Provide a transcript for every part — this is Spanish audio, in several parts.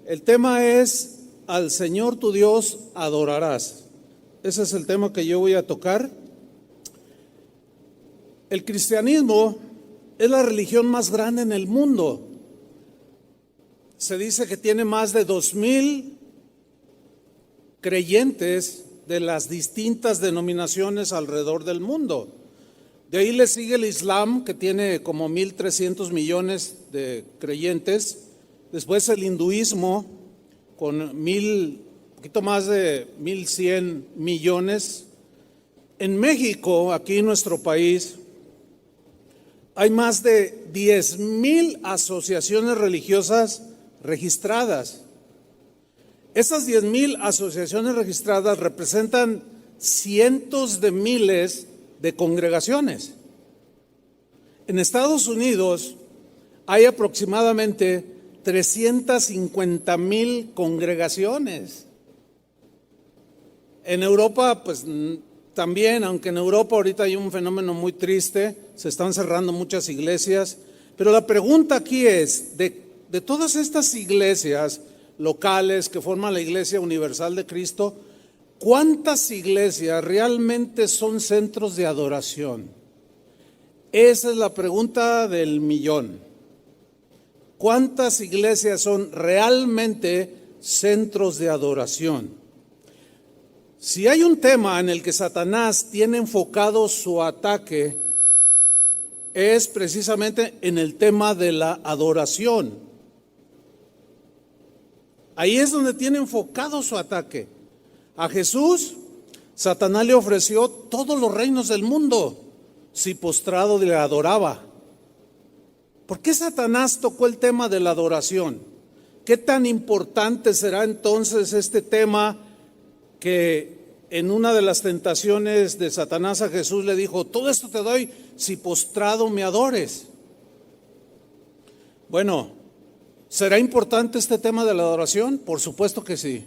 El tema es: al Señor tu Dios adorarás. Ese es el tema que yo voy a tocar. El cristianismo es la religión más grande en el mundo. Se dice que tiene más de 2000 creyentes de las distintas denominaciones alrededor del mundo. De ahí le sigue el Islam, que tiene como 1.300 millones de creyentes. Después el hinduismo, con poquito más de 1.100 millones. En México, aquí en nuestro país, hay más de 10,000 asociaciones religiosas registradas. Esas 10,000 asociaciones registradas representan cientos de miles de congregaciones. En Estados Unidos hay aproximadamente 350,000 congregaciones. En Europa, pues también, aunque en Europa ahorita hay un fenómeno muy triste, se están cerrando muchas iglesias, pero la pregunta aquí es, de todas estas iglesias locales que forman la Iglesia Universal de Cristo, ¿cuántas iglesias realmente son centros de adoración? Esa es la pregunta del millón. ¿Cuántas iglesias son realmente centros de adoración? Si hay un tema en el que Satanás tiene enfocado su ataque, es precisamente en el tema de la adoración. Ahí es donde tiene enfocado su ataque. A Jesús, Satanás le ofreció todos los reinos del mundo si postrado le adoraba. ¿Por qué Satanás tocó el tema de la adoración? ¿Qué tan importante será entonces este tema que en una de las tentaciones de Satanás a Jesús le dijo: todo esto te doy si postrado me adores? Bueno, ¿será importante este tema de la adoración? Por supuesto que sí.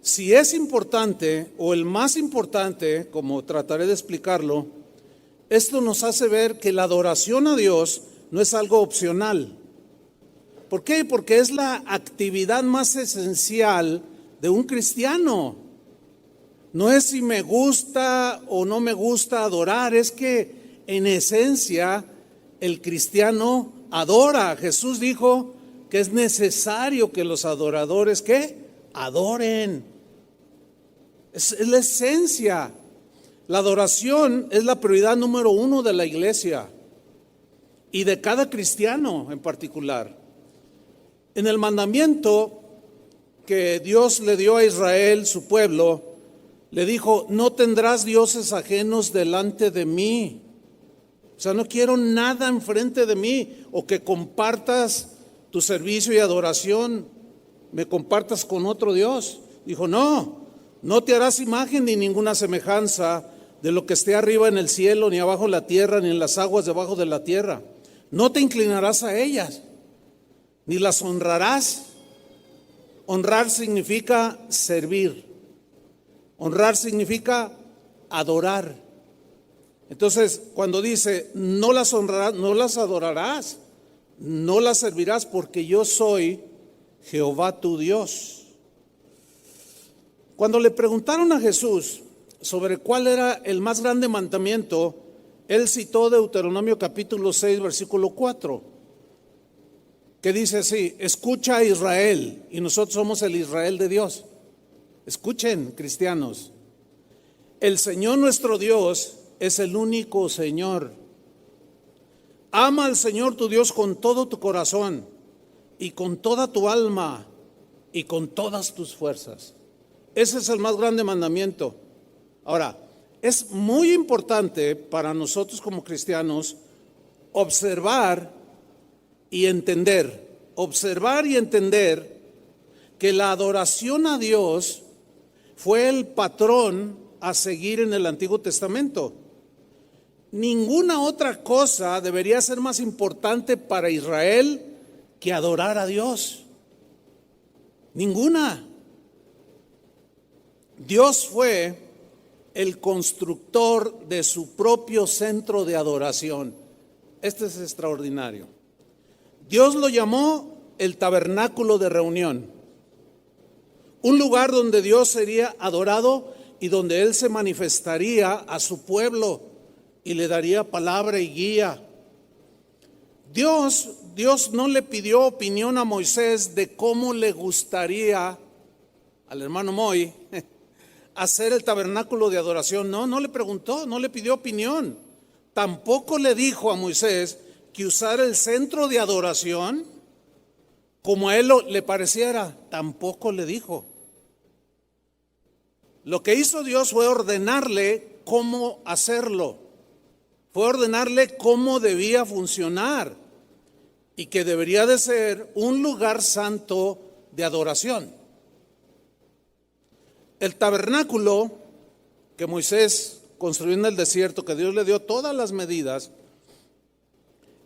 Si es importante, o el más importante, como trataré de explicarlo, esto nos hace ver que la adoración a Dios no es algo opcional. ¿Por qué? Porque es la actividad más esencial de un cristiano. No es si me gusta o no me gusta adorar, es que en esencia el cristiano adora. Jesús dijo que es necesario que los adoradores, ¿qué? Adoren. Es la esencia. La adoración es la prioridad número 1 de la iglesia y de cada cristiano en particular. En el mandamiento que Dios le dio a Israel, su pueblo, le dijo: no tendrás dioses ajenos delante de mí. O sea, no quiero nada enfrente de mí, o que compartas tu servicio y adoración, me compartas con otro Dios. Dijo: no te harás imagen ni ninguna semejanza de lo que esté arriba en el cielo, ni abajo en la tierra, ni en las aguas debajo de la tierra. No te inclinarás a ellas, ni las honrarás. Honrar significa servir. Honrar significa adorar. Entonces, cuando dice no las honrarás, no las adorarás, no las servirás, porque yo soy Jehová tu Dios. Cuando le preguntaron a Jesús sobre cuál era el más grande mandamiento, él citó Deuteronomio capítulo 6, versículo 4, que dice así: escucha a Israel, y nosotros somos el Israel de Dios. Escuchen, cristianos, el Señor nuestro Dios es el único Señor. Ama al Señor tu Dios con todo tu corazón, y con toda tu alma, y con todas tus fuerzas. Ese es el más grande mandamiento. Ahora, es muy importante para nosotros como cristianos observar y entender que la adoración a Dios fue el patrón a seguir en el Antiguo Testamento. Ninguna otra cosa debería ser más importante para Israel que adorar a Dios. Ninguna. Dios fue el constructor de su propio centro de adoración. Este es extraordinario. Dios lo llamó el tabernáculo de reunión, un lugar donde Dios sería adorado y donde Él se manifestaría a su pueblo y le daría palabra y guía. Dios no le pidió opinión a Moisés de cómo le gustaría al hermano Moy hacer el tabernáculo de adoración. No le preguntó, no le pidió opinión. Tampoco le dijo a Moisés que usara el centro de adoración como a él le pareciera. Tampoco le dijo. Lo que hizo Dios fue ordenarle cómo hacerlo. Fue ordenarle cómo debía funcionar y que debería de ser un lugar santo de adoración. El tabernáculo que Moisés construyó en el desierto, que Dios le dio todas las medidas,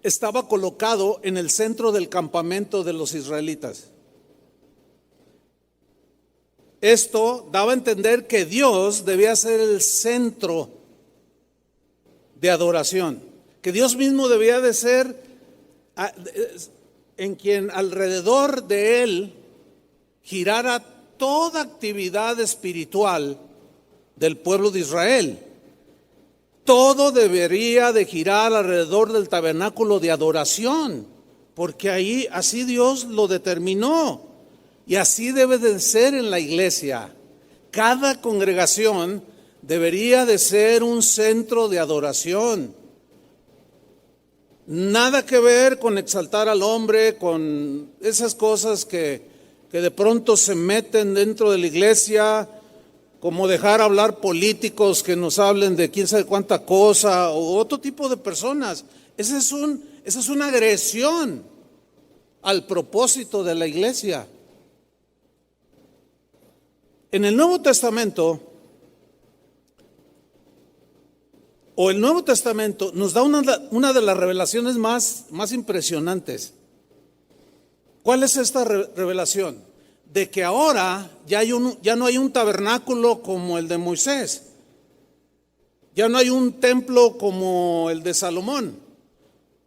estaba colocado en el centro del campamento de los israelitas. Esto daba a entender que Dios debía ser el centro de adoración, que Dios mismo debía de ser en quien alrededor de Él girara toda actividad espiritual del pueblo de Israel. Todo debería de girar alrededor del tabernáculo de adoración, porque ahí así Dios lo determinó. Y así debe de ser en la iglesia. Cada congregación debería de ser un centro de adoración. Nada que ver con exaltar al hombre, con esas cosas que de pronto se meten dentro de la iglesia, como dejar hablar políticos que nos hablen de quién sabe cuánta cosa, o otro tipo de personas. Esa es una agresión al propósito de la iglesia. En el Nuevo Testamento, el Nuevo Testamento nos da una de las revelaciones más impresionantes. ¿Cuál es esta revelación? De que ahora ya no hay un tabernáculo como el de Moisés, ya no hay un templo como el de Salomón.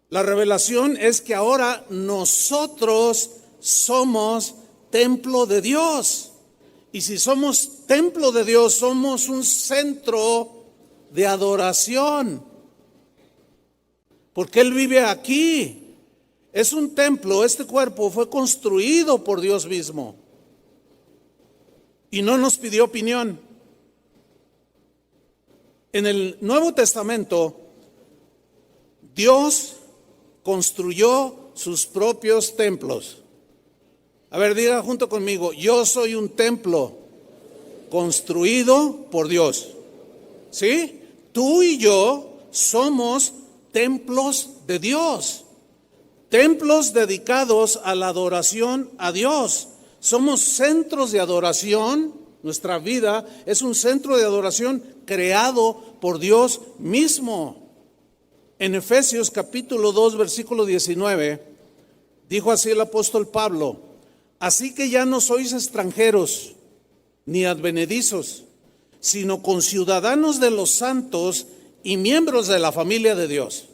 La revelación es que ahora nosotros somos templo de Dios. Y si somos templo de Dios, somos un centro de adoración. Porque Él vive aquí. Es un templo, este cuerpo fue construido por Dios mismo. Y no nos pidió opinión. En el Nuevo Testamento, Dios construyó sus propios templos. A ver, diga junto conmigo: yo soy un templo construido por Dios. ¿Sí? Tú y yo somos templos de Dios. Templos dedicados a la adoración a Dios. Somos centros de adoración. Nuestra vida es un centro de adoración creado por Dios mismo. En Efesios capítulo 2, versículo 19, dijo así el apóstol Pablo: así que ya no sois extranjeros ni advenedizos, sino conciudadanos de los santos y miembros de la familia de Dios.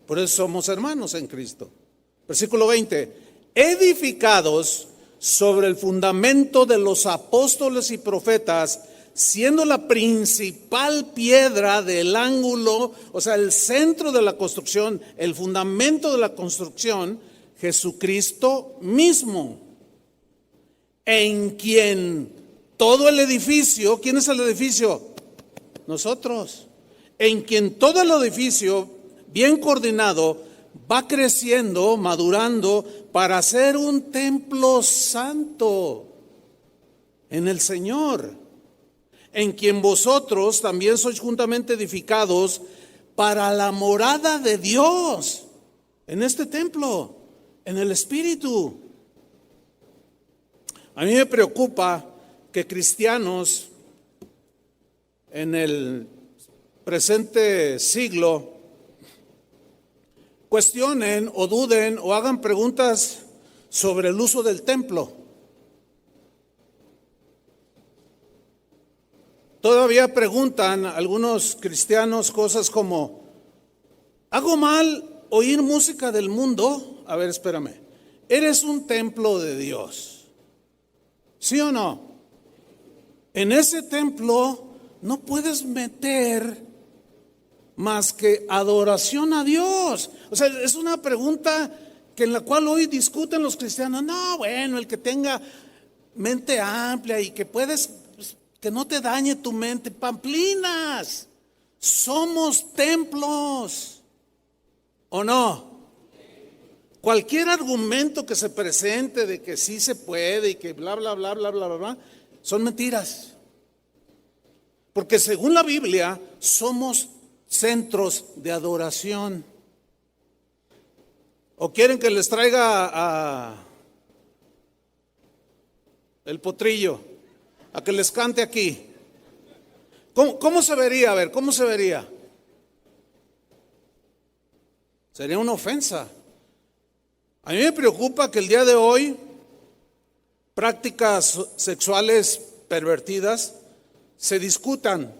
Por eso somos hermanos en Cristo. Versículo 20, edificados sobre el fundamento de los apóstoles y profetas, siendo la principal piedra del ángulo, o sea, el centro de la construcción, el fundamento de la construcción, Jesucristo mismo, en quien todo el edificio, ¿quién es el edificio? Nosotros. En quien todo el edificio, bien coordinado, va creciendo, madurando para ser un templo santo en el Señor, en quien vosotros también sois juntamente edificados para la morada de Dios, en este templo, en el Espíritu. A mí me preocupa que cristianos en el presente siglo cuestionen o duden o hagan preguntas sobre el uso del templo. Todavía preguntan algunos cristianos cosas como: ¿hago mal oír música del mundo? A ver, espérame. eres un templo de Dios. ¿Sí o no? En ese templo no puedes meter más que adoración a Dios. O sea, es una pregunta que en la cual hoy discuten los cristianos. No, bueno, el que tenga mente amplia y que puedes, pues, que no te dañe tu mente. Pamplinas, somos templos, ¿o no? Cualquier argumento que se presente de que sí se puede y que bla, bla, bla, bla, bla, bla, bla, son mentiras. Porque según la Biblia, somos centros de adoración. ¿O quieren que les traiga el potrillo? A que les cante aquí. ¿Cómo se vería? A ver, ¿cómo se vería? Sería una ofensa. A mí me preocupa que el día de hoy prácticas sexuales pervertidas se discutan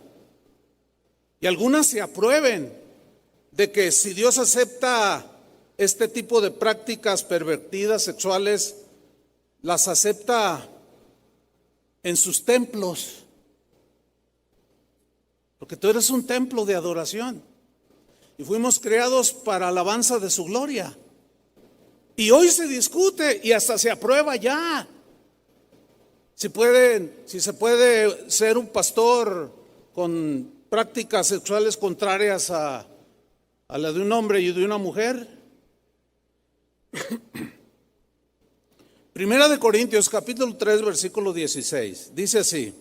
y algunas se aprueben, de que si Dios acepta este tipo de prácticas pervertidas sexuales, las acepta en sus templos, porque tú eres un templo de adoración y fuimos creados para alabanza de su gloria. Y hoy se discute y hasta se aprueba ya si se puede ser un pastor con prácticas sexuales contrarias a la de un hombre y de una mujer. Primera de Corintios capítulo 3 versículo 16 dice así,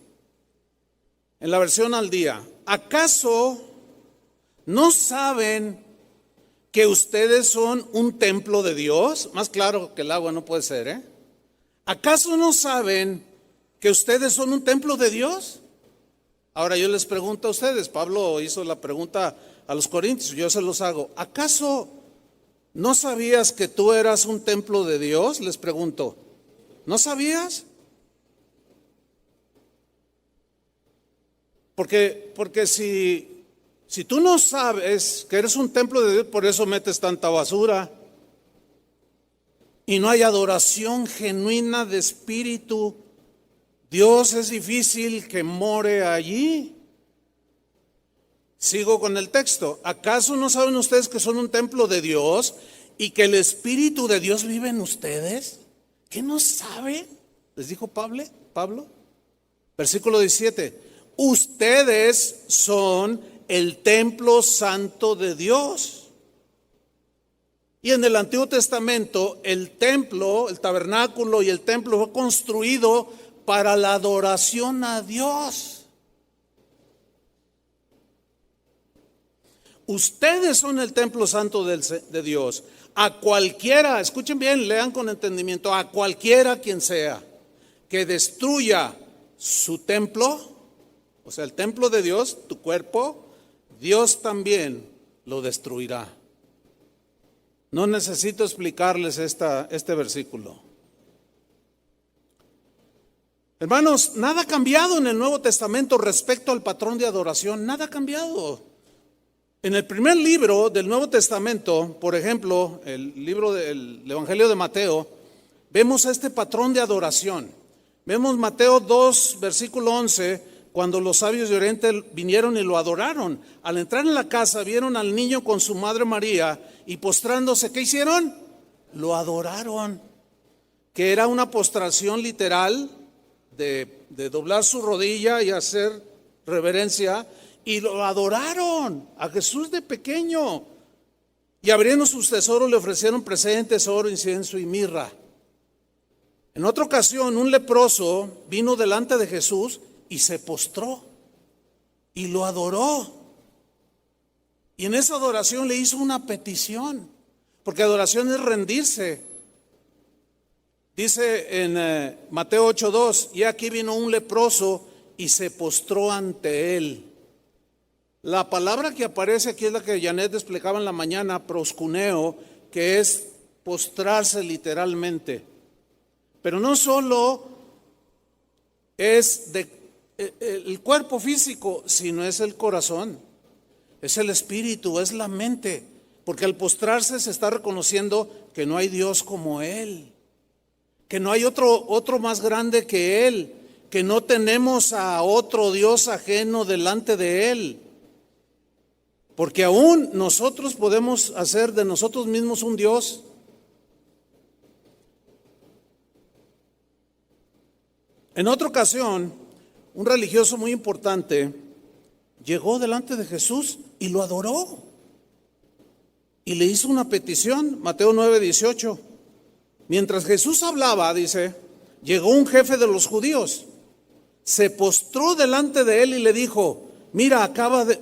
en la versión al día: ¿acaso no saben que ustedes son un templo de Dios? Más claro que el agua no puede ser, ¿eh? ¿Acaso no saben que ustedes son un templo de Dios? Ahora yo les pregunto a ustedes, Pablo hizo la pregunta a los corintios, yo se los hago. ¿Acaso no sabías que tú eras un templo de Dios? Les pregunto, ¿no sabías? Porque si tú no sabes que eres un templo de Dios, por eso metes tanta basura y no hay adoración genuina de espíritu. Dios es difícil que more allí. Sigo con el texto. ¿Acaso no saben ustedes que son un templo de Dios y que el Espíritu de Dios vive en ustedes? ¿Qué no saben? Les dijo Pablo. Versículo 17. Ustedes son el templo santo de Dios. Y en el Antiguo Testamento el templo, el tabernáculo y el templo fue construido para la adoración a Dios. Ustedes son el templo santo de Dios. A cualquiera, escuchen bien, lean con entendimiento, a cualquiera quien sea que destruya su templo, o sea, el templo de Dios, tu cuerpo, Dios también lo destruirá. No necesito explicarles este versículo. Hermanos, nada ha cambiado en el Nuevo Testamento respecto al patrón de adoración, nada ha cambiado. En el primer libro del Nuevo Testamento, por ejemplo, el libro del Evangelio de Mateo, vemos este patrón de adoración. Vemos Mateo 2, versículo 11, cuando los sabios de Oriente vinieron y lo adoraron. Al entrar en la casa vieron al niño con su madre María y postrándose, ¿qué hicieron? Lo adoraron, que era una postración literal de doblar su rodilla y hacer reverencia. Y lo adoraron a Jesús de pequeño. Y abriendo sus tesoros le ofrecieron presentes, oro, incienso y mirra. En otra ocasión, un leproso vino delante de Jesús y se postró y lo adoró. Y en esa adoración le hizo una petición, porque adoración es rendirse. Dice en Mateo 8:2, y aquí vino un leproso y se postró ante él. La palabra que aparece aquí es la que Janet explicaba en la mañana, proscuneo, que es postrarse literalmente. Pero no solo es el cuerpo físico, sino es el corazón, es el espíritu, es la mente. Porque al postrarse se está reconociendo que no hay Dios como Él. que no hay otro más grande que Él, que no tenemos a otro Dios ajeno delante de Él. Porque aún nosotros podemos hacer de nosotros mismos un Dios. En otra ocasión, un religioso muy importante llegó delante de Jesús y lo adoró. Y le hizo una petición, Mateo 9:18. Mientras Jesús hablaba, dice, llegó un jefe de los judíos, se postró delante de él y le dijo: mira,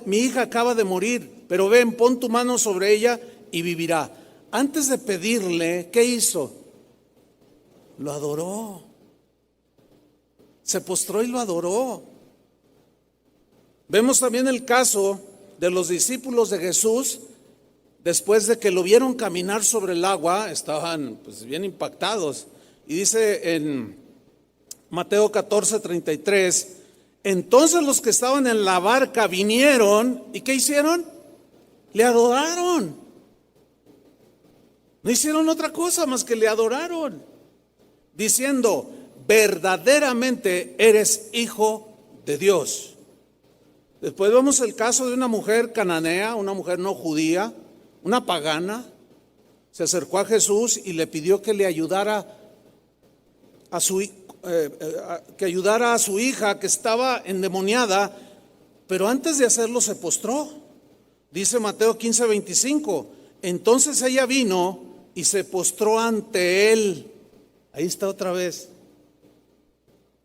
mi hija acaba de morir, pero ven, pon tu mano sobre ella y vivirá. Antes de pedirle, ¿qué hizo? Lo adoró. Se postró y lo adoró. Vemos también el caso de los discípulos de Jesús. Después de que lo vieron caminar sobre el agua, estaban pues bien impactados. Y dice en Mateo 14:33, entonces los que estaban en la barca vinieron, ¿y qué hicieron? Le adoraron. No hicieron otra cosa más que le adoraron, diciendo: verdaderamente eres hijo de Dios. Después vemos el caso de una mujer cananea, una mujer no judía, una pagana. Se acercó a Jesús y le pidió que le ayudara a su hija que estaba endemoniada, pero antes de hacerlo se postró. Dice Mateo 15:25, entonces ella vino y se postró ante él. Ahí está otra vez.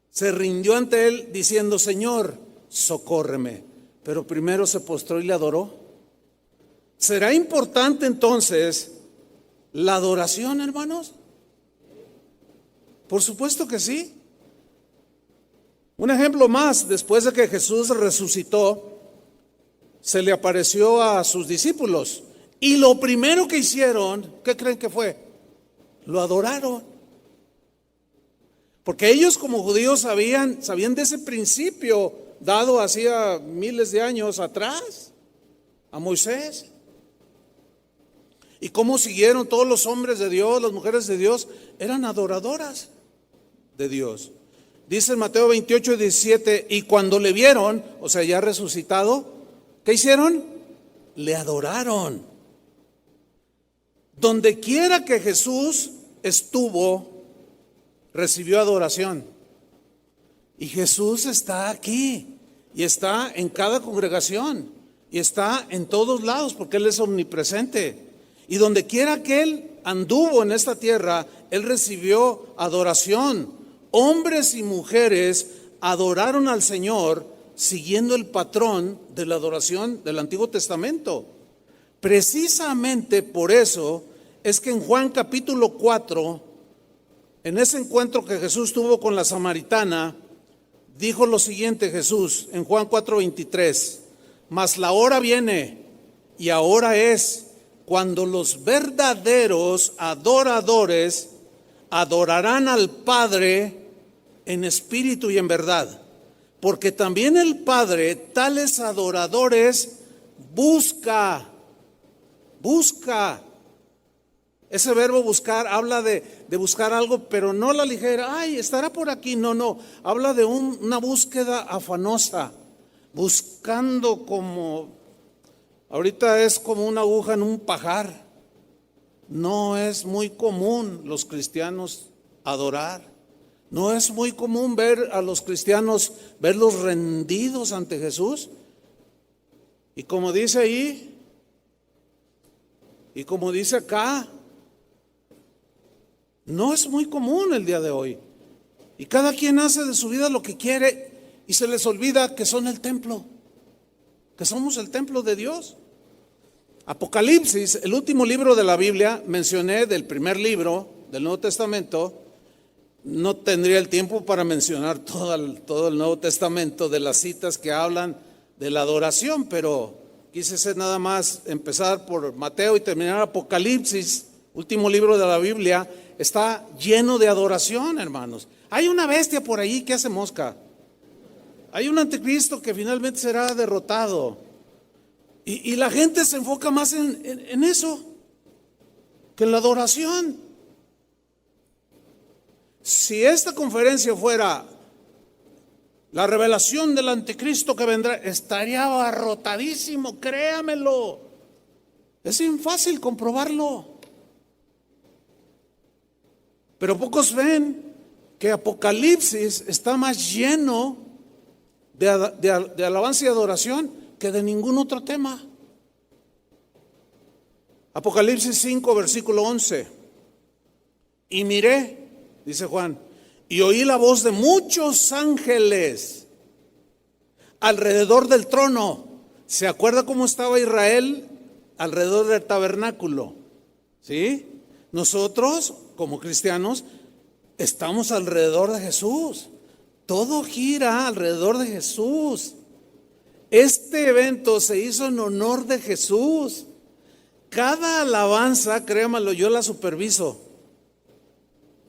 Se rindió ante él diciendo: Señor, socórreme. Pero primero se postró y le adoró. ¿Será importante entonces la adoración, hermanos? Por supuesto que sí. Un ejemplo más: después de que Jesús resucitó, se le apareció a sus discípulos y lo primero que hicieron, ¿qué creen que fue? Lo adoraron. Porque ellos como judíos sabían de ese principio dado hacía miles de años atrás a Moisés. Y cómo siguieron todos los hombres de Dios, las mujeres de Dios, eran adoradoras de Dios. Dice en Mateo 28:17, y cuando le vieron, o sea, ya resucitado, ¿qué hicieron? Le adoraron. Donde quiera que Jesús estuvo, recibió adoración. Y Jesús está aquí, y está en cada congregación, y está en todos lados, porque Él es omnipresente. Y donde quiera que Él anduvo en esta tierra, Él recibió adoración. Hombres y mujeres adoraron al Señor siguiendo el patrón de la adoración del Antiguo Testamento. Precisamente por eso es que en Juan capítulo 4, en ese encuentro que Jesús tuvo con la samaritana, dijo lo siguiente Jesús en Juan 4:23, mas la hora viene y ahora es cuando los verdaderos adoradores adorarán al Padre en espíritu y en verdad, porque también el Padre tales adoradores busca. Ese verbo buscar habla de buscar algo, pero no la ligera, ay, estará por aquí, no, habla de una búsqueda afanosa, buscando como, ahorita es como una aguja en un pajar. No es muy común los cristianos adorar, no es muy común ver a los cristianos, verlos rendidos ante Jesús. Y como dice ahí, y como dice acá, no es muy común el día de hoy. Y cada quien hace de su vida lo que quiere y se les olvida que son el templo, que somos el templo de Dios. Apocalipsis, el último libro de la Biblia, mencioné del primer libro del Nuevo Testamento. No tendría el tiempo para mencionar todo el Nuevo Testamento de las citas que hablan de la adoración, pero quise ser nada más empezar por Mateo y terminar Apocalipsis, último libro de la Biblia. Está lleno de adoración, hermanos. Hay una bestia por ahí que hace mosca. Hay un anticristo que finalmente será derrotado. Y la gente se enfoca más en eso que en la adoración. Si esta conferencia fuera la revelación del anticristo que vendrá, estaría abarrotadísimo, créamelo. Es bien fácil comprobarlo. Pero pocos ven que Apocalipsis está más lleno de alabanza y adoración que de ningún otro tema. Apocalipsis 5, versículo 11. Y miré, dice Juan, y oí la voz de muchos ángeles alrededor del trono. ¿Se acuerda cómo estaba Israel alrededor del tabernáculo? ¿Sí? Nosotros, como cristianos, estamos alrededor de Jesús. Todo gira alrededor de Jesús. Este evento se hizo en honor de Jesús. Cada alabanza, créamelo, yo la superviso.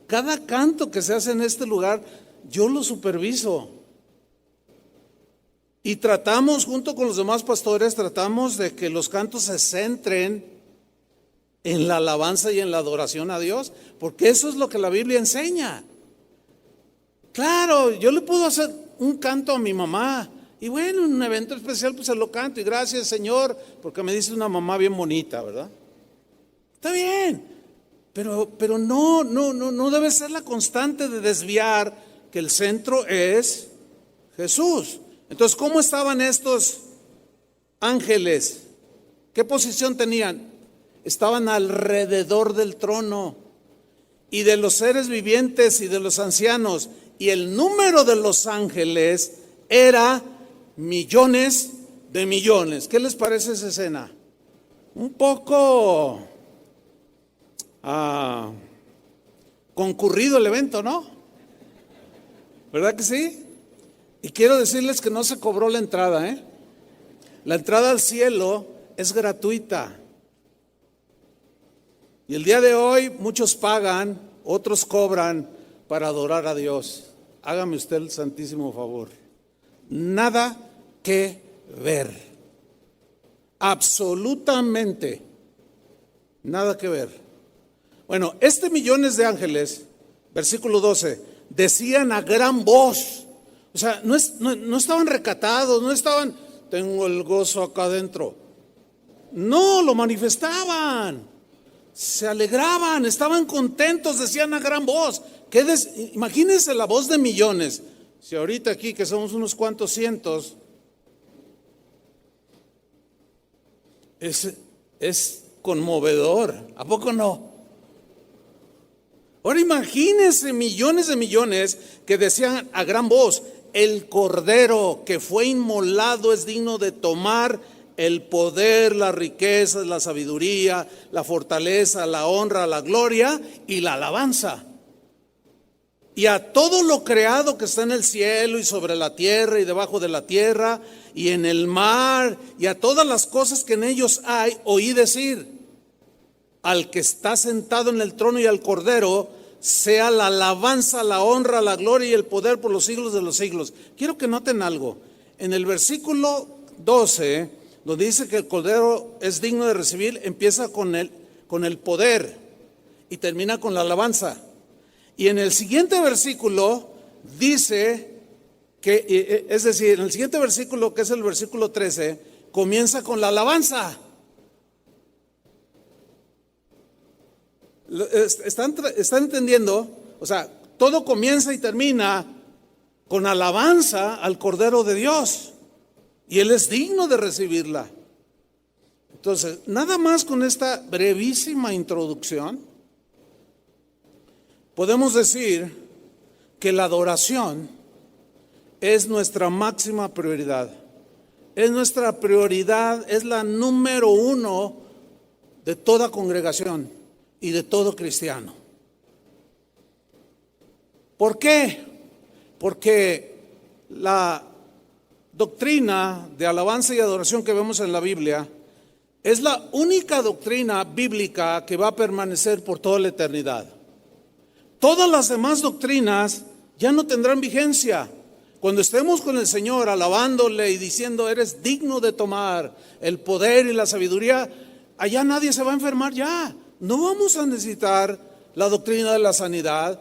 Cada canto que se hace en este lugar, yo lo superviso. Y tratamos, junto con los demás pastores, tratamos de que los cantos se centren en la alabanza y en la adoración a Dios, porque eso es lo que la Biblia enseña. Claro, yo le puedo hacer un canto a mi mamá, y bueno, en un evento especial pues se lo canto, y gracias Señor, porque me dice una mamá bien bonita, ¿verdad? Está bien. Pero no debe ser la constante de desviar que el centro es Jesús. Entonces, ¿cómo estaban estos ángeles? ¿Qué posición tenían? Estaban alrededor del trono y de los seres vivientes y de los ancianos. Y el número de los ángeles era millones de millones. ¿Qué les parece esa escena? Un poco concurrido el evento, ¿no? ¿Verdad que sí? Y quiero decirles que no se cobró la entrada, ¿eh? La entrada al cielo es gratuita. Y el día de hoy muchos pagan, otros cobran para adorar a Dios. Hágame usted el santísimo favor. Nada que ver. Absolutamente nada que ver. Bueno, millones de ángeles, versículo 12, decían a gran voz. O sea, no estaban recatados, no estaban, tengo el gozo acá adentro. No, lo manifestaban, se alegraban, estaban contentos, decían a gran voz. Imagínense la voz de millones. Si ahorita aquí que somos unos cuantos cientos, es conmovedor, ¿a poco no? Ahora imagínense millones de millones que decían a gran voz, el Cordero que fue inmolado es digno de tomar el poder, las riquezas, la sabiduría, la fortaleza, la honra, la gloria y la alabanza. Y a todo lo creado que está en el cielo y sobre la tierra y debajo de la tierra y en el mar y a todas las cosas que en ellos hay, oí decir, al que está sentado en el trono y al Cordero, sea la alabanza, la honra, la gloria y el poder por los siglos de los siglos. Quiero que noten algo. En el versículo 12, donde dice que el Cordero es digno de recibir, empieza con el poder y termina con la alabanza. Y en el siguiente versículo dice que, es decir, en el siguiente versículo, que es el versículo 13, comienza con la alabanza. ¿Están entendiendo? O sea, todo comienza y termina con alabanza al Cordero de Dios. Y Él es digno de recibirla. Entonces, nada más con esta brevísima introducción, podemos decir que la adoración es nuestra máxima prioridad. Es nuestra prioridad, es la número uno de toda congregación y de todo cristiano. ¿Por qué? Porque la doctrina de alabanza y adoración que vemos en la Biblia es la única doctrina bíblica que va a permanecer por toda la eternidad. Todas las demás doctrinas ya no tendrán vigencia. Cuando estemos con el Señor alabándole y diciendo eres digno de tomar el poder y la sabiduría, allá nadie se va a enfermar ya. No vamos a necesitar la doctrina de la sanidad.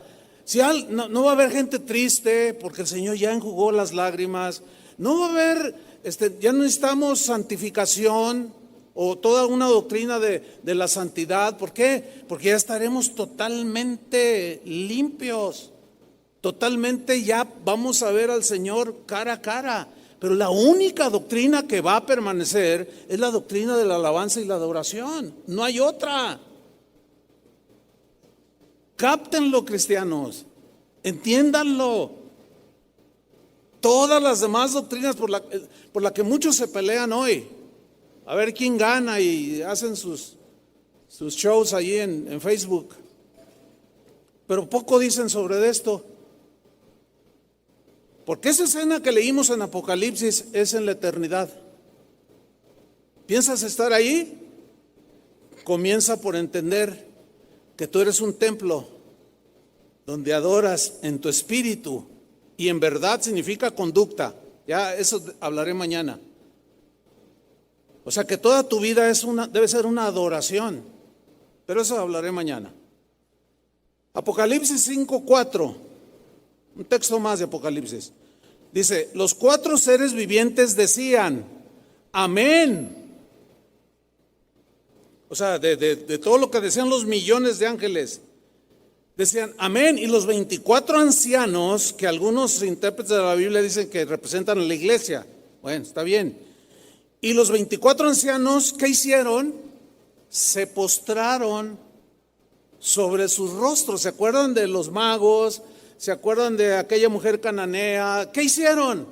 No va a haber gente triste porque el Señor ya enjugó las lágrimas. No va a haber, ya no necesitamos santificación o toda una doctrina de la santidad. ¿Por qué? Porque ya estaremos totalmente limpios. Totalmente ya vamos a ver al Señor cara a cara. Pero la única doctrina que va a permanecer es la doctrina de la alabanza y la adoración. No hay otra. Cáptenlo, cristianos. Entiéndanlo. Todas las demás doctrinas por la que muchos se pelean hoy. A ver quién gana y hacen sus shows allí en Facebook. Pero poco dicen sobre esto. Porque esa escena que leímos en Apocalipsis es en la eternidad. ¿Piensas estar ahí? Comienza por entender que tú eres un templo donde adoras en tu espíritu y en verdad significa conducta. Ya eso hablaré mañana. O sea que toda tu vida debe ser una adoración. Pero eso hablaré mañana. Apocalipsis 5:4. Un texto más de Apocalipsis. Dice, los 4 seres vivientes decían, amén. O sea, de todo lo que decían los millones de ángeles. Decían, amén. Y los 24 ancianos, que algunos intérpretes de la Biblia dicen que representan a la iglesia. Bueno, está bien. Y los 24 ancianos, ¿qué hicieron? Se postraron sobre sus rostros. ¿Se acuerdan de los magos? ¿Se acuerdan de aquella mujer cananea? ¿Qué hicieron?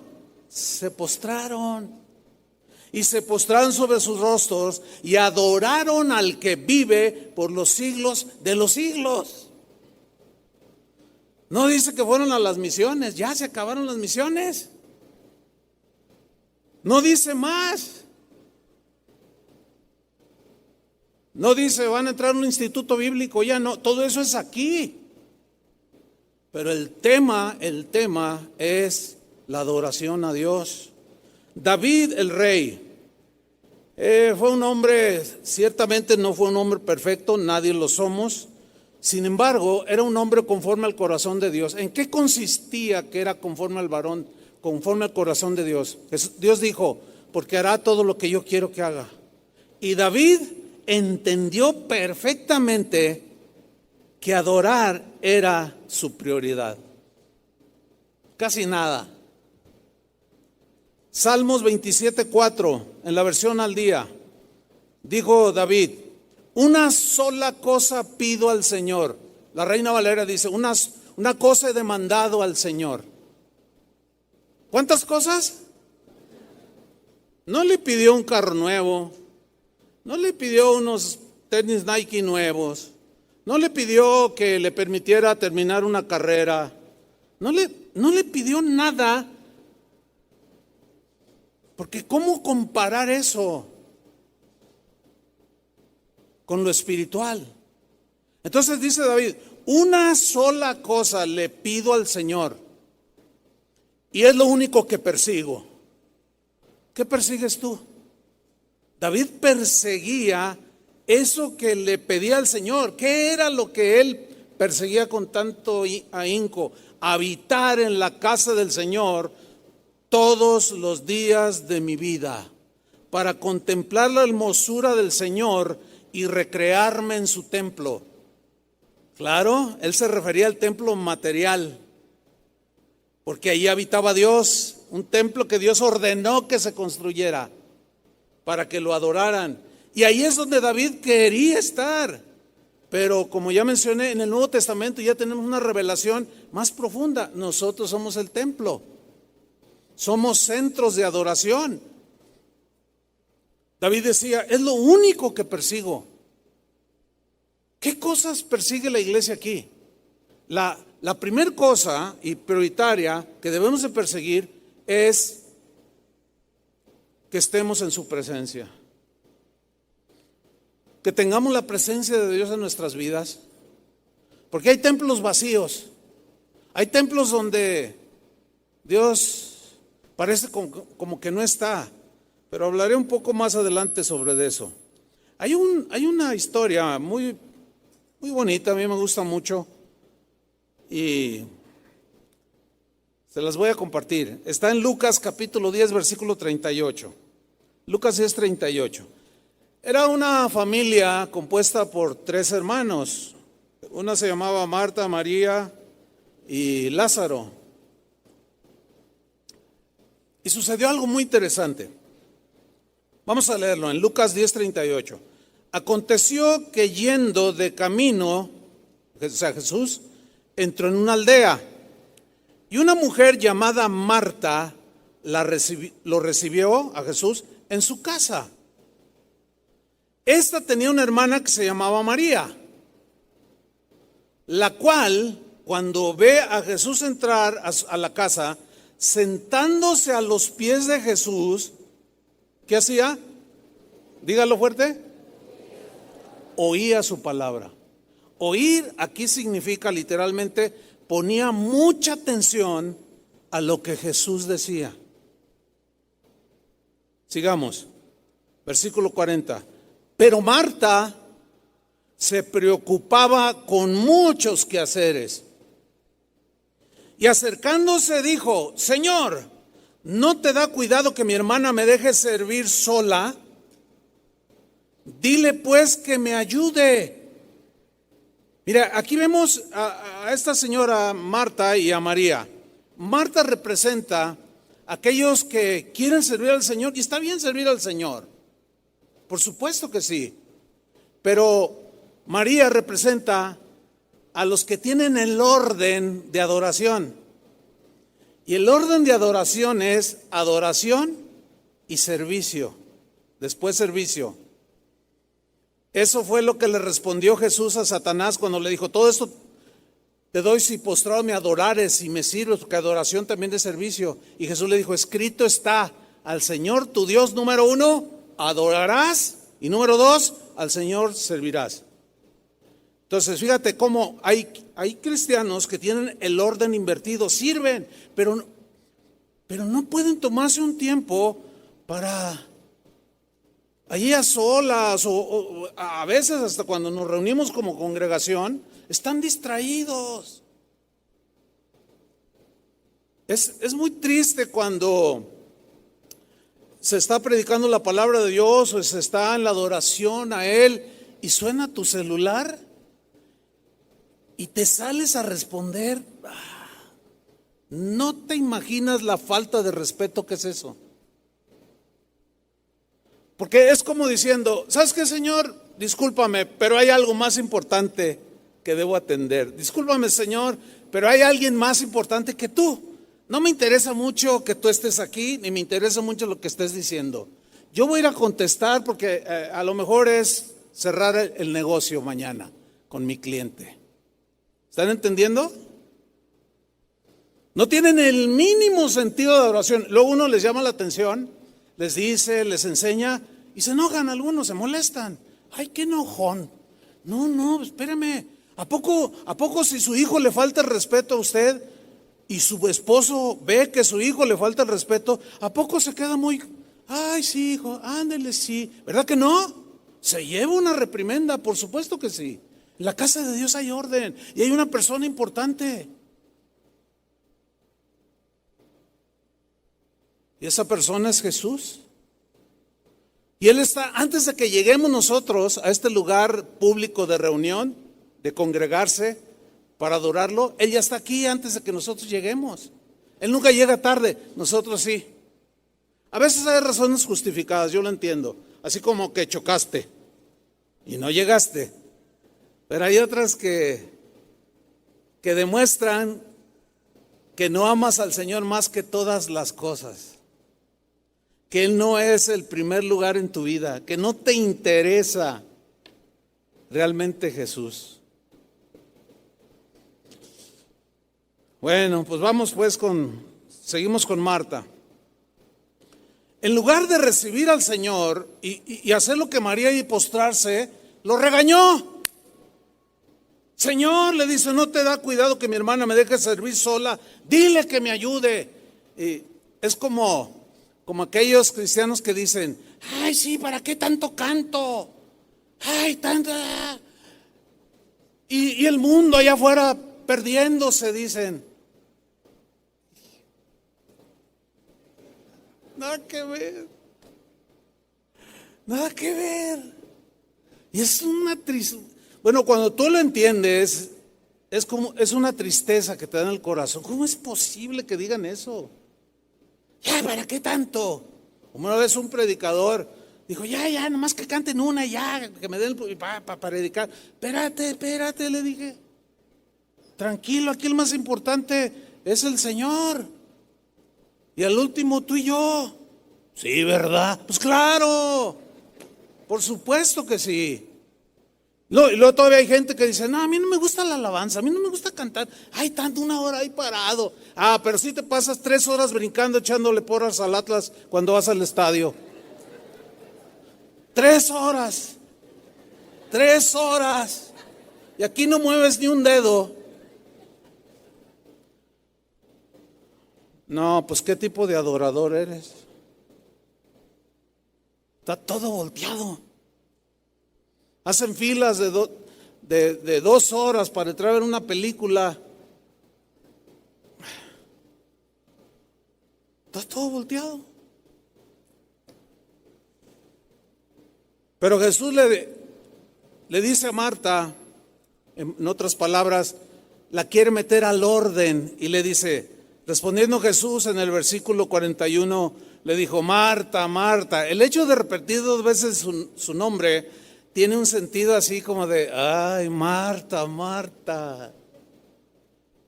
Se postraron. Y se postraron sobre sus rostros y adoraron al que vive por los siglos de los siglos. No dice que fueron a las misiones, ya se acabaron las misiones. No dice más. No dice van a entrar a un instituto bíblico, ya no, todo eso es aquí. Pero el tema es la adoración a Dios. David el rey fue un hombre, ciertamente no fue un hombre perfecto, nadie lo somos. Sin embargo, era un hombre conforme al corazón de Dios. ¿En qué consistía que era conforme al corazón de Dios? Dios dijo, porque hará todo lo que yo quiero que haga. Y David entendió perfectamente que adorar era su prioridad. Casi nada. Salmos 27:4, en la versión al día, dijo David, una sola cosa pido al Señor. La Reina Valera dice, una cosa he demandado al Señor. ¿Cuántas cosas? No le pidió un carro nuevo, no le pidió unos tenis Nike nuevos, no le pidió que le permitiera terminar una carrera, no le pidió nada, porque ¿cómo comparar eso con lo espiritual? Entonces dice David, una sola cosa le pido al Señor y es lo único que persigo. ¿Qué persigues tú? David perseguía eso que le pedía al Señor. ¿Qué era lo que él perseguía con tanto ahínco? Habitar en la casa del Señor todos los días de mi vida, para contemplar la hermosura del Señor y recrearme en su templo. Claro, él se refería al templo material, porque ahí habitaba Dios, un templo que Dios ordenó que se construyera para que lo adoraran. Y ahí es donde David quería estar. Pero como ya mencioné, en el Nuevo Testamento ya tenemos una revelación más profunda. Nosotros somos el templo. Somos centros de adoración. David decía, es lo único que persigo. ¿Qué cosas persigue la iglesia aquí? La primera cosa y prioritaria que debemos de perseguir es que estemos en su presencia. Que tengamos la presencia de Dios en nuestras vidas. Porque hay templos vacíos. Hay templos donde Dios parece como que no está. Pero hablaré un poco más adelante sobre eso. Hay una historia muy bonita, a mí me gusta mucho. y se las voy a compartir. Está en Lucas capítulo 10, versículo 38. Lucas 10, 38. Era una familia compuesta por 3 hermanos. Una se llamaba Marta, María y Lázaro. Y sucedió algo muy interesante. Vamos a leerlo en Lucas 10, 38. Aconteció que yendo de camino, o sea, Jesús entró en una aldea y una mujer llamada Marta lo recibió a Jesús en su casa. Esta tenía una hermana que se llamaba María, la cual, cuando ve a Jesús entrar a la casa, sentándose a los pies de Jesús, ¿qué hacía? Dígalo fuerte. Oía su palabra. Oír aquí significa literalmente ponía mucha atención a lo que Jesús decía. Sigamos. Versículo 40. Pero Marta se preocupaba con muchos quehaceres. Y acercándose dijo: Señor, ¿no te da cuidado que mi hermana me deje servir sola? Dile pues que me ayude. Mira, aquí vemos a esta señora Marta y a María. Marta representa a aquellos que quieren servir al Señor, y está bien servir al Señor, por supuesto que sí. Pero María representa a los que tienen el orden de adoración. Y el orden de adoración es adoración y servicio. Después servicio. Eso fue lo que le respondió Jesús a Satanás cuando le dijo: todo esto te doy si postrado me adorares y me sirves, porque adoración también es servicio. Y Jesús le dijo: escrito está, al Señor tu Dios, número 1, adorarás, y número 2, al Señor servirás. Entonces, fíjate cómo hay cristianos que tienen el orden invertido, sirven, pero no pueden tomarse un tiempo para allí a solas, o a veces hasta cuando nos reunimos como congregación, están distraídos. Es muy triste cuando se está predicando la palabra de Dios o se está en la adoración a Él y suena tu celular y te sales a responder. No te imaginas la falta de respeto que es eso. Porque es como diciendo: ¿sabes qué, Señor? Discúlpame, pero hay algo más importante que debo atender. Discúlpame, Señor, pero hay alguien más importante que tú. No me interesa mucho que tú estés aquí, ni me interesa mucho lo que estés diciendo. Yo voy a ir a contestar porque a lo mejor es cerrar el negocio mañana con mi cliente. ¿Están entendiendo? No tienen el mínimo sentido de adoración. Luego uno les llama la atención, les dice, les enseña y se enojan algunos, se molestan. Ay, qué enojón. No, espéreme. ¿A poco si su hijo le falta el respeto a usted y su esposo ve que su hijo le falta el respeto, ¿a poco se queda muy, ay, sí, hijo, ándele, sí? ¿Verdad que no? Se lleva una reprimenda, por supuesto que sí. En la casa de Dios hay orden y hay una persona importante. Y esa persona es Jesús. Y Él está, antes de que lleguemos nosotros a este lugar público de reunión, de congregarse para adorarlo, Él ya está aquí antes de que nosotros lleguemos. Él nunca llega tarde, nosotros sí. A veces hay razones justificadas, yo lo entiendo. Así como que chocaste y no llegaste. Pero hay otras que demuestran que no amas al Señor más que todas las cosas. Que Él no es el primer lugar en tu vida, que no te interesa realmente Jesús. Bueno, pues seguimos con Marta. En lugar de recibir al Señor y hacer lo que María y postrarse, lo regañó. Señor, le dice, ¿no te da cuidado que mi hermana me deje servir sola? Dile que me ayude. Y es como aquellos cristianos que dicen: ay, sí, ¿para qué tanto canto? Ay, tanta. Y el mundo allá afuera perdiéndose, dicen. Nada que ver. Nada que ver. Y es una tristeza. Bueno, cuando tú lo entiendes, es una tristeza que te da en el corazón. ¿Cómo es posible que digan eso? Ya, ¿para qué tanto? Como una vez un predicador dijo, ya, nomás que canten una, ya, que me den para predicar. Espérate, le dije. Tranquilo, aquí el más importante es el Señor. Y al último tú y yo. Sí, ¿verdad? Pues claro. Por supuesto que sí. No, y luego todavía hay gente que dice, no, a mí no me gusta la alabanza, a mí no me gusta cantar. Ay, tanto una hora ahí parado. Ah, pero sí te pasas 3 horas brincando, echándole porras al Atlas cuando vas al estadio. 3 horas. 3 horas. Y aquí no mueves ni un dedo. No, pues ¿qué tipo de adorador eres? Está todo volteado. Hacen filas de 2 horas para entrar a ver una película. Está todo volteado. Pero Jesús le dice a Marta, en otras palabras, la quiere meter al orden y le dice, respondiendo Jesús en el versículo 41, le dijo, Marta, Marta. El hecho de repetir 2 veces su nombre tiene un sentido así como de, ay, Marta, Marta.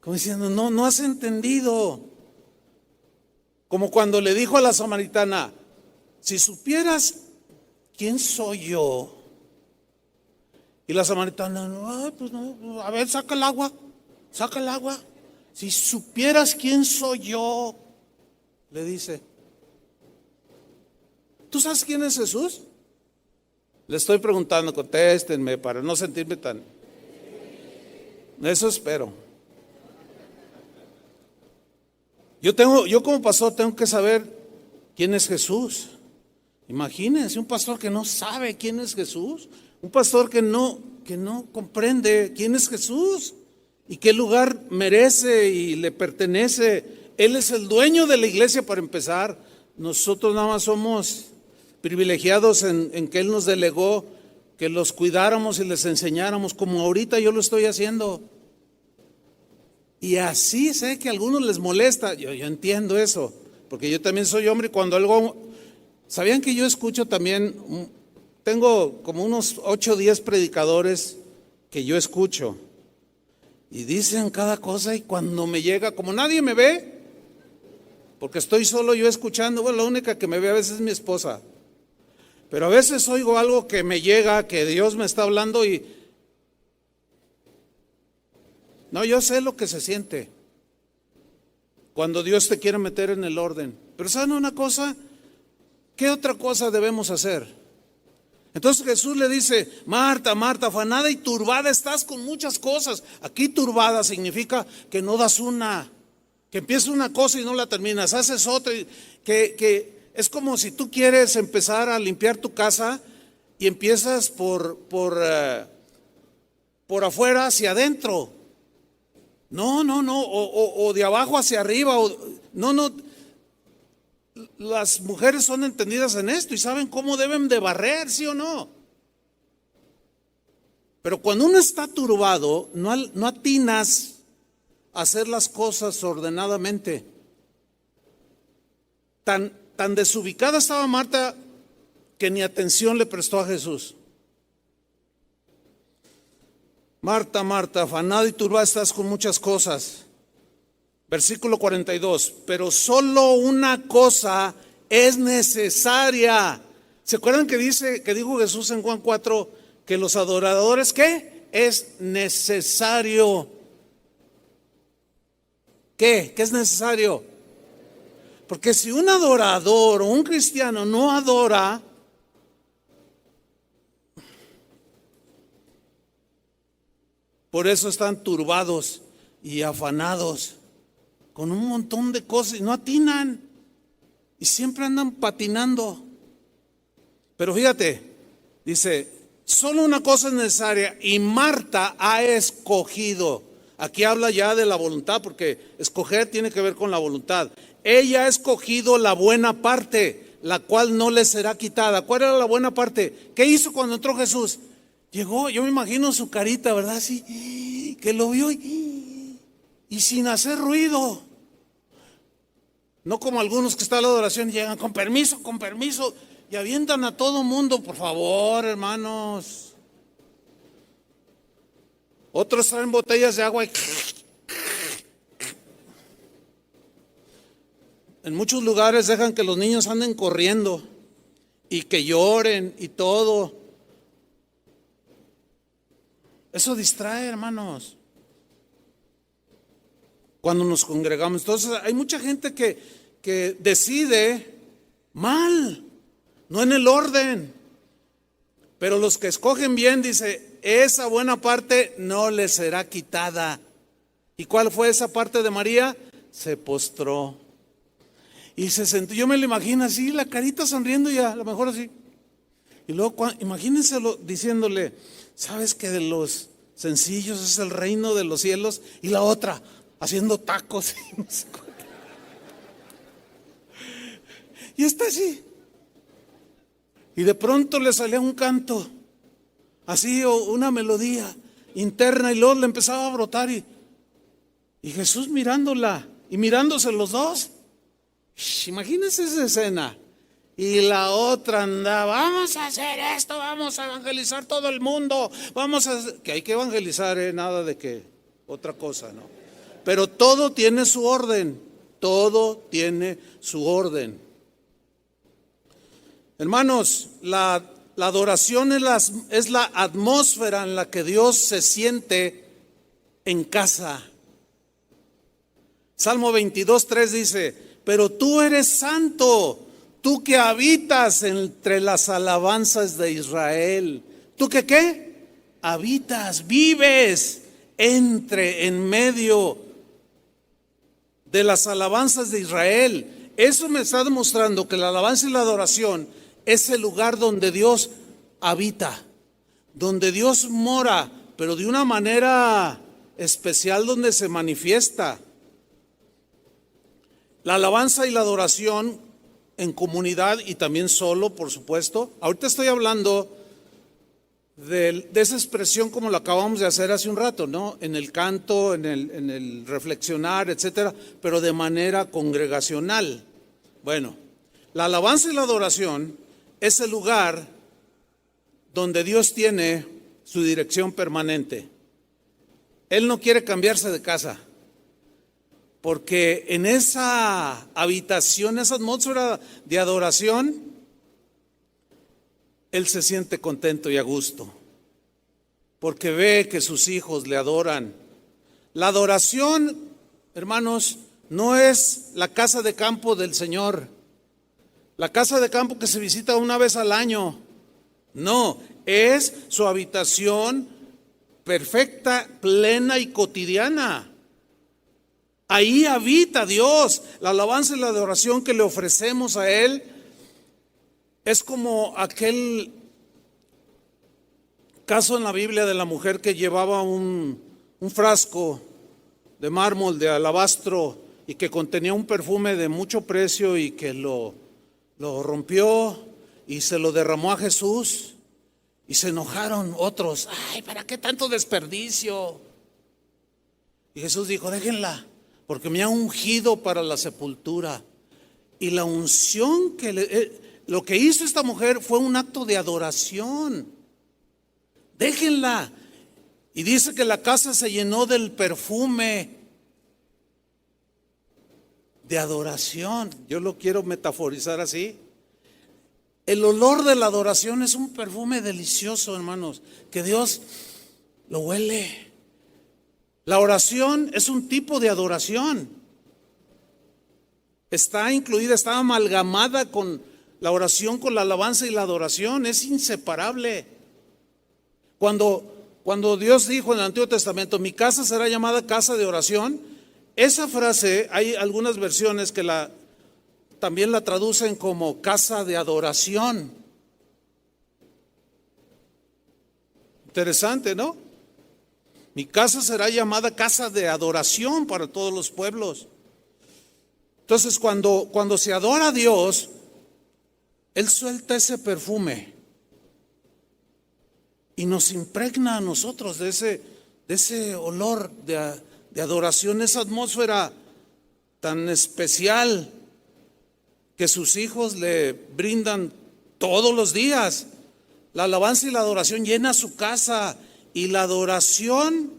Como diciendo, no has entendido. Como cuando le dijo a la samaritana, si supieras quién soy yo. Y la samaritana, ay, pues no, a ver, saca el agua. Si supieras quién soy yo, le dice. ¿Tú sabes quién es Jesús? Le estoy preguntando, contéstenme para no sentirme tan... Eso espero. Yo como pastor tengo que saber quién es Jesús. Imagínense un pastor que no sabe quién es Jesús, un pastor que no comprende quién es Jesús y qué lugar merece y le pertenece. Él es el dueño de la iglesia para empezar. Nosotros nada más somos privilegiados en que Él nos delegó que los cuidáramos y les enseñáramos, como ahorita yo lo estoy haciendo. Y así sé que a algunos les molesta, yo entiendo eso, porque yo también soy hombre y cuando algo... ¿Sabían que yo escucho también? Tengo como unos 8 o 10 predicadores que yo escucho y dicen cada cosa y cuando me llega, como nadie me ve, porque estoy solo yo escuchando, bueno, la única que me ve a veces es mi esposa. Pero a veces oigo algo que me llega, que Dios me está hablando y no, yo sé lo que se siente cuando Dios te quiere meter en el orden. Pero ¿saben una cosa? ¿Qué otra cosa debemos hacer? Entonces Jesús le dice, Marta, Marta, afanada y turbada estás con muchas cosas. Aquí turbada significa que no das una, que empiezas una cosa y no la terminas, haces otra, que es como si tú quieres empezar a limpiar tu casa y empiezas por afuera hacia adentro. No, o de abajo hacia arriba, no. Las mujeres son entendidas en esto y saben cómo deben de barrer, ¿sí o no? Pero cuando uno está turbado, no atinas a hacer las cosas ordenadamente. Tan desubicada estaba Marta que ni atención le prestó a Jesús. Marta, Marta, afanada y turbada estás con muchas cosas. Versículo 42, pero solo una cosa es necesaria. ¿Se acuerdan que dijo Jesús en Juan 4 que los adoradores, ¿qué? Es necesario. ¿Qué? ¿Qué es necesario? Porque si un adorador o un cristiano no adora, por eso están turbados y afanados con un montón de cosas y no atinan y siempre andan patinando. Pero fíjate, dice, solo una cosa es necesaria y Marta ha escogido. Aquí habla ya de la voluntad, porque escoger tiene que ver con la voluntad. Ella ha escogido la buena parte, la cual no le será quitada. ¿Cuál era la buena parte? ¿Qué hizo cuando entró Jesús? Llegó, yo me imagino su carita, ¿verdad? Así, que lo vio y sin hacer ruido. No como algunos que están en la adoración y llegan con permiso, y avientan a todo mundo. Por favor, hermanos. Otros traen botellas de agua y en muchos lugares dejan que los niños anden corriendo y que lloren y todo. Eso distrae, hermanos, cuando nos congregamos. Entonces hay mucha gente que decide mal, no en el orden. Pero los que escogen bien, dice, esa buena parte no les será quitada. ¿Y cuál fue esa parte de María? Se postró. Y se sentó, yo me lo imagino así, la carita sonriendo y a lo mejor así. Y luego imagínenselo diciéndole, ¿sabes que de los sencillos es el reino de los cielos? Y la otra, haciendo tacos. Y está así. Y de pronto le salía un canto, así, o una melodía interna, y luego le empezaba a brotar. Y Jesús mirándola, y mirándose los dos. Imagínense esa escena. Y la otra andaba, vamos a hacer esto, vamos a evangelizar todo el mundo, que hay que evangelizar, nada de que otra cosa, ¿no? Pero todo tiene su orden, todo tiene su orden. Hermanos, la adoración es la atmósfera en la que Dios se siente en casa. Salmo 22:3 dice, pero tú eres santo, tú que habitas entre las alabanzas de Israel. ¿Tú que qué? Habitas, vives en medio de las alabanzas de Israel. Eso me está demostrando que la alabanza y la adoración es el lugar donde Dios habita, donde Dios mora, pero de una manera especial, donde se manifiesta. La alabanza y la adoración en comunidad y también solo, por supuesto. Ahorita estoy hablando de esa expresión como lo acabamos de hacer hace un rato, ¿no? En el canto, en el reflexionar, etcétera, pero de manera congregacional. Bueno, la alabanza y la adoración es el lugar donde Dios tiene su dirección permanente. Él no quiere cambiarse de casa, porque en esa habitación, esa atmósfera de adoración, Él se siente contento y a gusto, porque ve que sus hijos le adoran. La adoración, hermanos, no es la casa de campo del Señor, la casa de campo que se visita una vez al año. No, es su habitación perfecta, plena y cotidiana. Ahí habita Dios. La alabanza y la adoración que le ofrecemos a Él es como aquel caso en la Biblia de la mujer que llevaba un frasco de mármol, de alabastro, y que contenía un perfume de mucho precio, y que lo rompió y se lo derramó a Jesús. Y se enojaron otros. Ay, ¿para qué tanto desperdicio? Y Jesús dijo, déjenla, porque me ha ungido para la sepultura. Y la unción lo que hizo esta mujer fue un acto de adoración. Déjenla. Y dice que la casa se llenó del perfume de adoración. Yo lo quiero metaforizar así. El olor de la adoración es un perfume delicioso, hermanos, que Dios lo huele. La oración es un tipo de adoración. Está incluida, está amalgamada con la oración, con la alabanza y la adoración. Es inseparable. Cuando Dios dijo en el Antiguo Testamento, mi casa será llamada casa de oración, esa frase, hay algunas versiones que también la traducen como casa de adoración. Interesante, ¿no? Mi casa será llamada casa de adoración para todos los pueblos. Entonces, cuando se adora a Dios, Él suelta ese perfume y nos impregna a nosotros de ese olor de adoración, esa atmósfera tan especial que sus hijos le brindan todos los días. La alabanza y la adoración llena su casa, y la adoración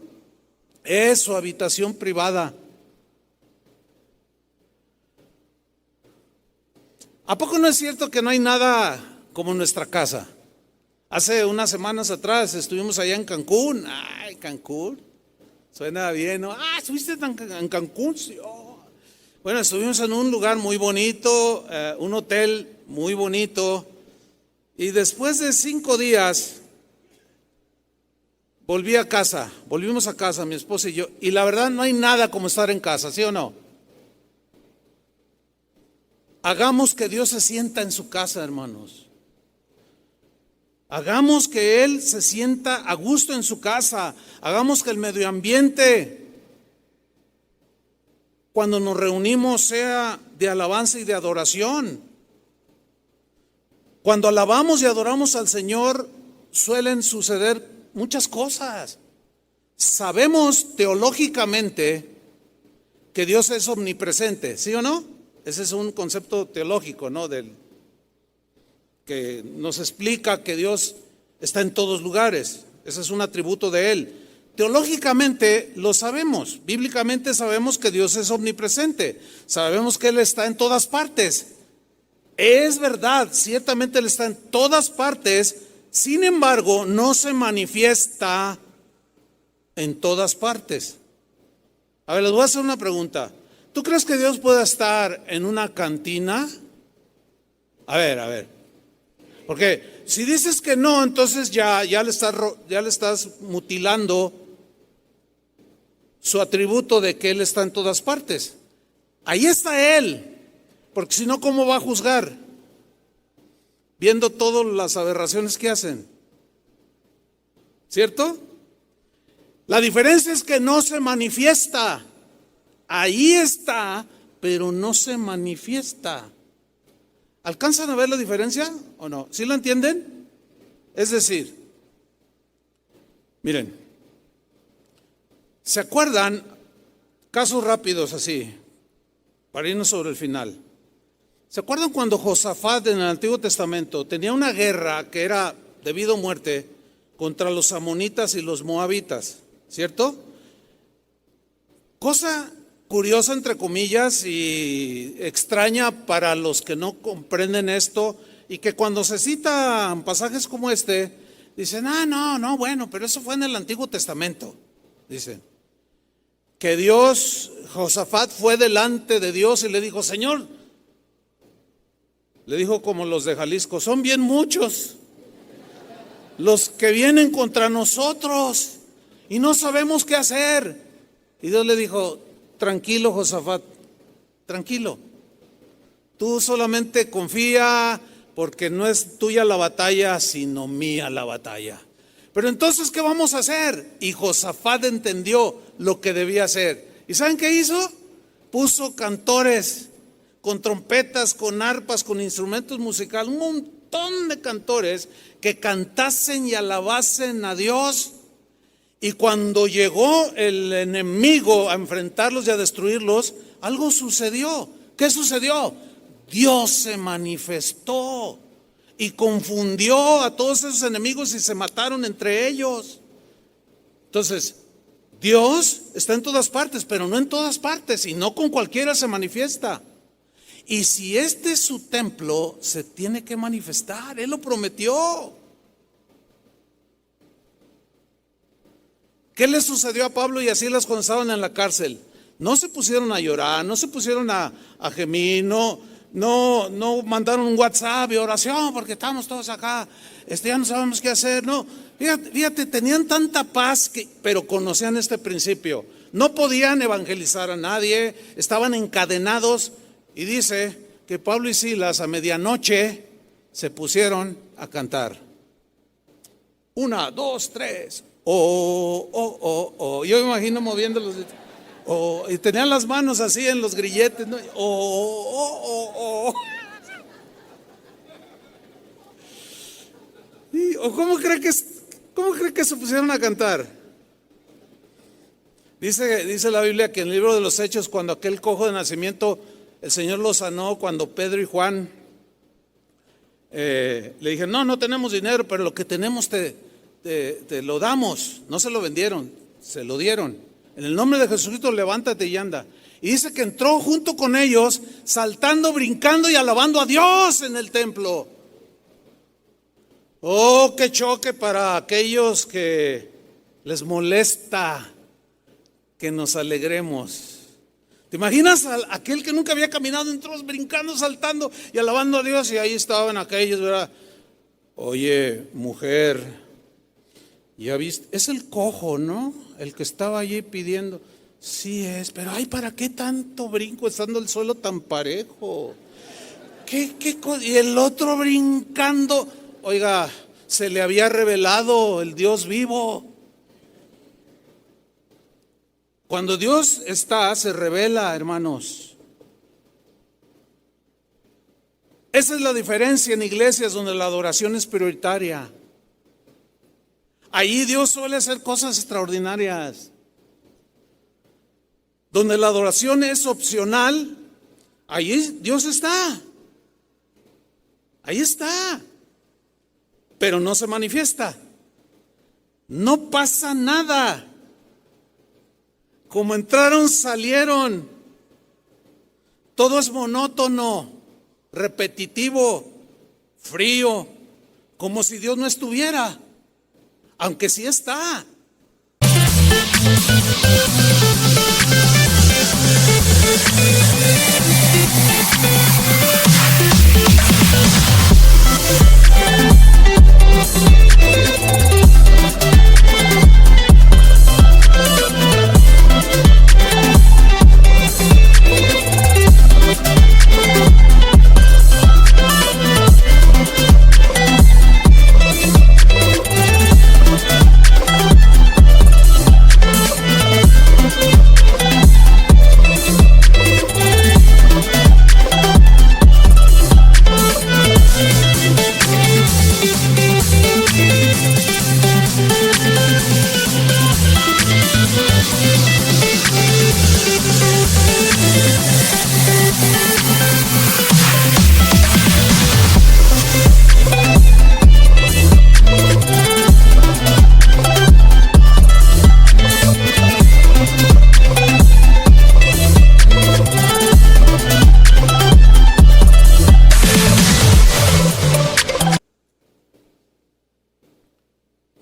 es su habitación privada. ¿A poco no es cierto que no hay nada como nuestra casa? Hace unas semanas atrás estuvimos allá en Cancún. Ay, Cancún, suena bien, ¿no? ¿Estuviste en Cancún? Sí. Oh. Bueno, estuvimos en un lugar muy bonito, un hotel muy bonito, y después de 5 días volvimos a casa, mi esposa y yo, y la verdad no hay nada como estar en casa, ¿sí o no? Hagamos que Dios se sienta en su casa, hermanos. Hagamos que Él se sienta a gusto en su casa. Hagamos que el medio ambiente, cuando nos reunimos, sea de alabanza y de adoración. Cuando alabamos y adoramos al Señor, suelen suceder muchas cosas. Sabemos teológicamente que Dios es omnipresente, ¿sí o no? Ese es un concepto teológico, ¿no? Que nos explica que Dios está en todos lugares. Ese es un atributo de Él. Teológicamente lo sabemos, bíblicamente sabemos que Dios es omnipresente, sabemos que Él está en todas partes. Es verdad, ciertamente Él está en todas partes, sin embargo, no se manifiesta en todas partes. A ver, les voy a hacer una pregunta. ¿Tú crees que Dios pueda estar en una cantina? A ver. Porque si dices que no, entonces ya le estás mutilando su atributo de que Él está en todas partes. Ahí está Él, porque si no, ¿cómo va a juzgar? Viendo todas las aberraciones que hacen. ¿Cierto? La diferencia es que no se manifiesta. Ahí está, pero no se manifiesta. ¿Alcanzan a ver la diferencia o no? ¿Sí la entienden? Es decir, miren, ¿se acuerdan? Casos rápidos así, para irnos sobre el final. ¿Se acuerdan cuando Josafat en el Antiguo Testamento tenía una guerra que era de vida o muerte contra los amonitas y los moabitas? ¿Cierto? Cosa curiosa, entre comillas, y extraña para los que no comprenden esto, y que cuando se citan pasajes como este, dicen, no, bueno, pero eso fue en el Antiguo Testamento. Dicen que Josafat fue delante de Dios y le dijo, Señor, le dijo como los de Jalisco, son bien muchos los que vienen contra nosotros y no sabemos qué hacer. Y Dios le dijo, tranquilo, Josafat, tranquilo. Tú solamente confía, porque no es tuya la batalla, sino mía la batalla. Pero entonces, ¿qué vamos a hacer? Y Josafat entendió lo que debía hacer. ¿Y saben qué hizo? Puso cantores con trompetas, con arpas, con instrumentos musicales, un montón de cantores que cantasen y alabasen a Dios. Y cuando llegó el enemigo a enfrentarlos y a destruirlos, algo sucedió. ¿Qué sucedió? Dios se manifestó y confundió a todos esos enemigos y se mataron entre ellos. Entonces, Dios está en todas partes, pero no en todas partes, y no con cualquiera se manifiesta. Y si este es su templo, se tiene que manifestar. Él lo prometió. ¿Qué le sucedió a Pablo y a Silas cuando estaban en la cárcel? No se pusieron a llorar, no se pusieron a gemir, no mandaron un WhatsApp y oración porque estamos todos acá, ya no sabemos qué hacer. No, fíjate, tenían tanta paz, pero conocían este principio. No podían evangelizar a nadie, estaban encadenados. Y dice que Pablo y Silas a medianoche se pusieron a cantar. 1, 2, 3, Yo me imagino moviendo los dedos. Y tenían las manos así en los grilletes, ¿no? ¿Cómo cree que se pusieron a cantar? Dice la Biblia que en el libro de los Hechos, cuando aquel cojo de nacimiento, el Señor lo sanó, cuando Pedro y Juan le dijeron, no tenemos dinero, pero lo que tenemos te lo damos. No se lo vendieron, se lo dieron. En el nombre de Jesucristo, levántate y anda. Y dice que entró junto con ellos, saltando, brincando y alabando a Dios en el templo. Oh, qué choque para aquellos que les molesta que nos alegremos. ¿Te imaginas a aquel que nunca había caminado, entró brincando, saltando y alabando a Dios? Y ahí estaban aquellos, ¿verdad? Oye, mujer, ya viste, es el cojo, ¿no? El que estaba allí pidiendo. Sí es, pero ay, ¿para qué tanto brinco estando el suelo tan parejo? Y el otro brincando. Oiga, se le había revelado el Dios vivo. Cuando Dios está, se revela, hermanos. Esa es la diferencia en iglesias donde la adoración es prioritaria. Ahí Dios suele hacer cosas extraordinarias. Donde la adoración es opcional, ahí Dios está. Ahí está. Pero no se manifiesta. No pasa nada. Como entraron, salieron. Todo es monótono, repetitivo, frío, como si Dios no estuviera, aunque sí está.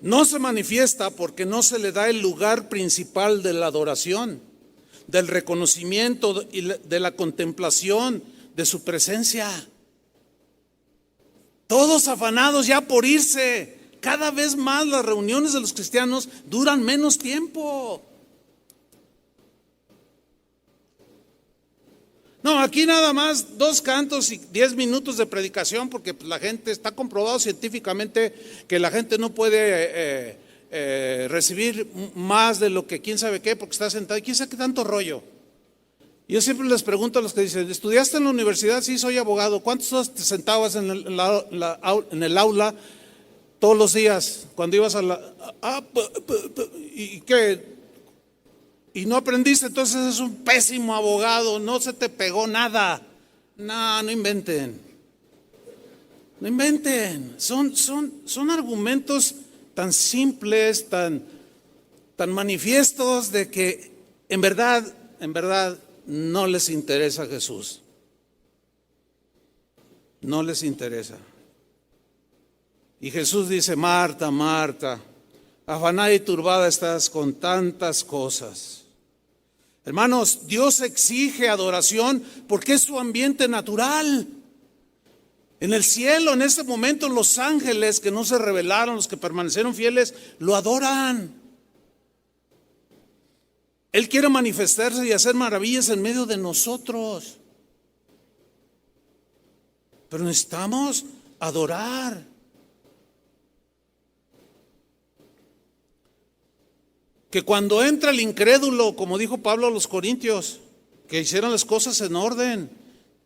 No se manifiesta porque no se le da el lugar principal de la adoración, del reconocimiento y de la contemplación de su presencia. Todos afanados ya por irse. Cada vez más las reuniones de los cristianos duran menos tiempo. No, aquí nada más 2 cantos y 10 minutos de predicación, porque la gente, está comprobado científicamente que la gente no puede recibir más de lo que quién sabe qué, porque está sentado y quién sabe qué tanto rollo. Yo siempre les pregunto a los que dicen, ¿estudiaste en la universidad? Sí, soy abogado. ¿Cuántas horas te sentabas en el aula todos los días cuando ibas a la... ¿Y qué? Y no aprendiste, entonces es un pésimo abogado, no se te pegó nada. No inventen. No inventen. Son argumentos tan simples, tan manifiestos de que en verdad no les interesa Jesús. No les interesa. Y Jesús dice, Marta, Marta, afanada y turbada estás con tantas cosas. Hermanos, Dios exige adoración porque es su ambiente natural. En el cielo, en este momento, los ángeles que no se rebelaron, los que permanecieron fieles, lo adoran. Él quiere manifestarse y hacer maravillas en medio de nosotros. Pero necesitamos adorar. que cuando entra el incrédulo, como dijo Pablo a los Corintios, que hicieran las cosas en orden.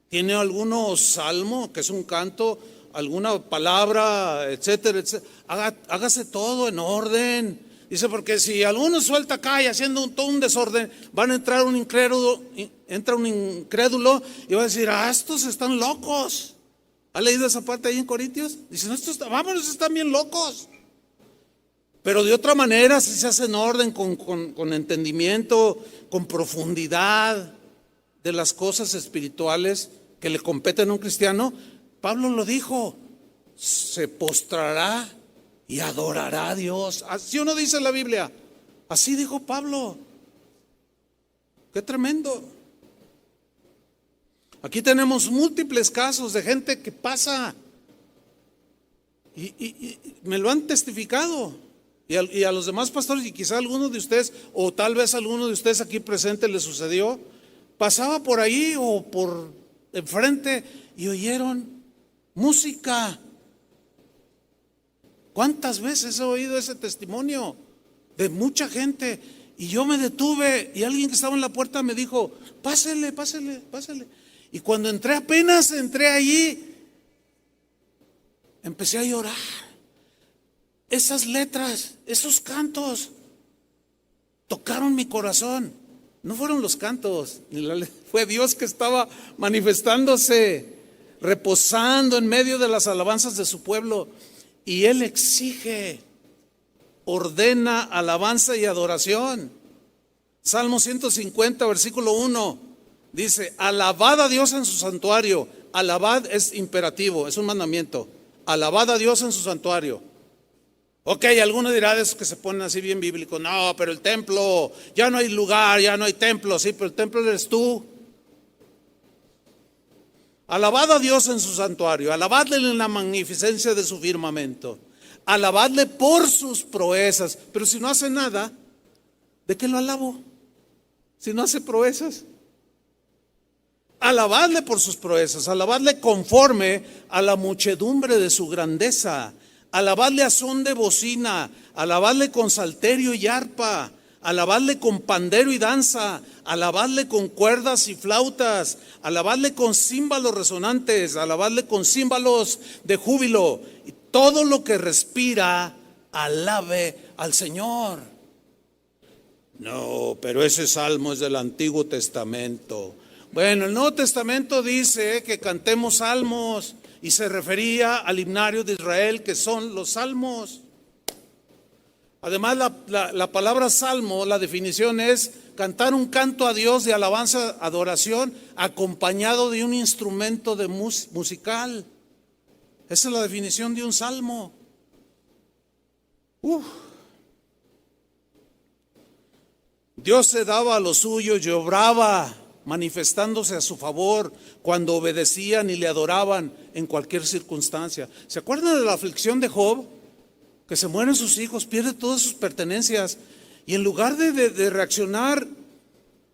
¿Tiene alguno salmo, que es un canto, alguna palabra, etcétera, etcétera? Hágase todo en orden. Dice, porque si alguno suelta acá y haciendo todo un desorden, van a entrar un incrédulo, entra un incrédulo y va a decir, estos están locos. ¿Ha leído esa parte ahí en Corintios? Dicen, vámonos, están bien locos. Pero de otra manera, si se hace en orden, con entendimiento, con profundidad de las cosas espirituales que le competen a un cristiano, Pablo lo dijo, se postrará y adorará a Dios. Así uno dice en la Biblia, así dijo Pablo. Qué tremendo. Aquí tenemos múltiples casos de gente que pasa y me lo han testificado. Y a los demás pastores, y quizá algunos de ustedes, o tal vez alguno de ustedes aquí presente le sucedió, pasaba por ahí o por enfrente y oyeron música. ¿Cuántas veces he oído ese testimonio de mucha gente? Y yo me detuve y alguien que estaba en la puerta me dijo, pásele, pásele, pásele. Y cuando apenas entré allí, empecé a llorar. Esas letras, esos cantos tocaron mi corazón. No fueron los cantos, fue Dios que estaba manifestándose, reposando en medio de las alabanzas de su pueblo. Y Él exige, ordena alabanza y adoración. Salmo 150, versículo 1, dice, alabad a Dios en su santuario. Alabad es imperativo, es un mandamiento. Alabad a Dios en su santuario. Ok, alguno dirá de esos que se ponen así bien bíblicos, no, pero el templo, ya no hay lugar, ya no hay templo, sí, pero el templo eres tú. Alabad a Dios en su santuario, alabadle en la magnificencia de su firmamento, alabadle por sus proezas, pero si no hace nada, ¿de qué lo alabo? Si no hace proezas. Alabadle por sus proezas, alabadle conforme a la muchedumbre de su grandeza. Alabadle a son de bocina, alabadle con salterio y arpa, alabadle con pandero y danza, alabadle con cuerdas y flautas, alabadle con címbalos resonantes, alabadle con címbalos de júbilo. Y todo lo que respira, alabe al Señor. No, pero ese salmo es del Antiguo Testamento. Bueno, el Nuevo Testamento dice que cantemos salmos. Y se refería al himnario de Israel, que son los salmos. Además, la palabra salmo, la definición es cantar un canto a Dios de alabanza, adoración, acompañado de un instrumento musical. Esa es la definición de un salmo. Dios se daba a lo suyo y obraba, manifestándose a su favor cuando obedecían y le adoraban en cualquier circunstancia. ¿Se acuerdan de la aflicción de Job? Que se mueren sus hijos, pierde todas sus pertenencias y en lugar de reaccionar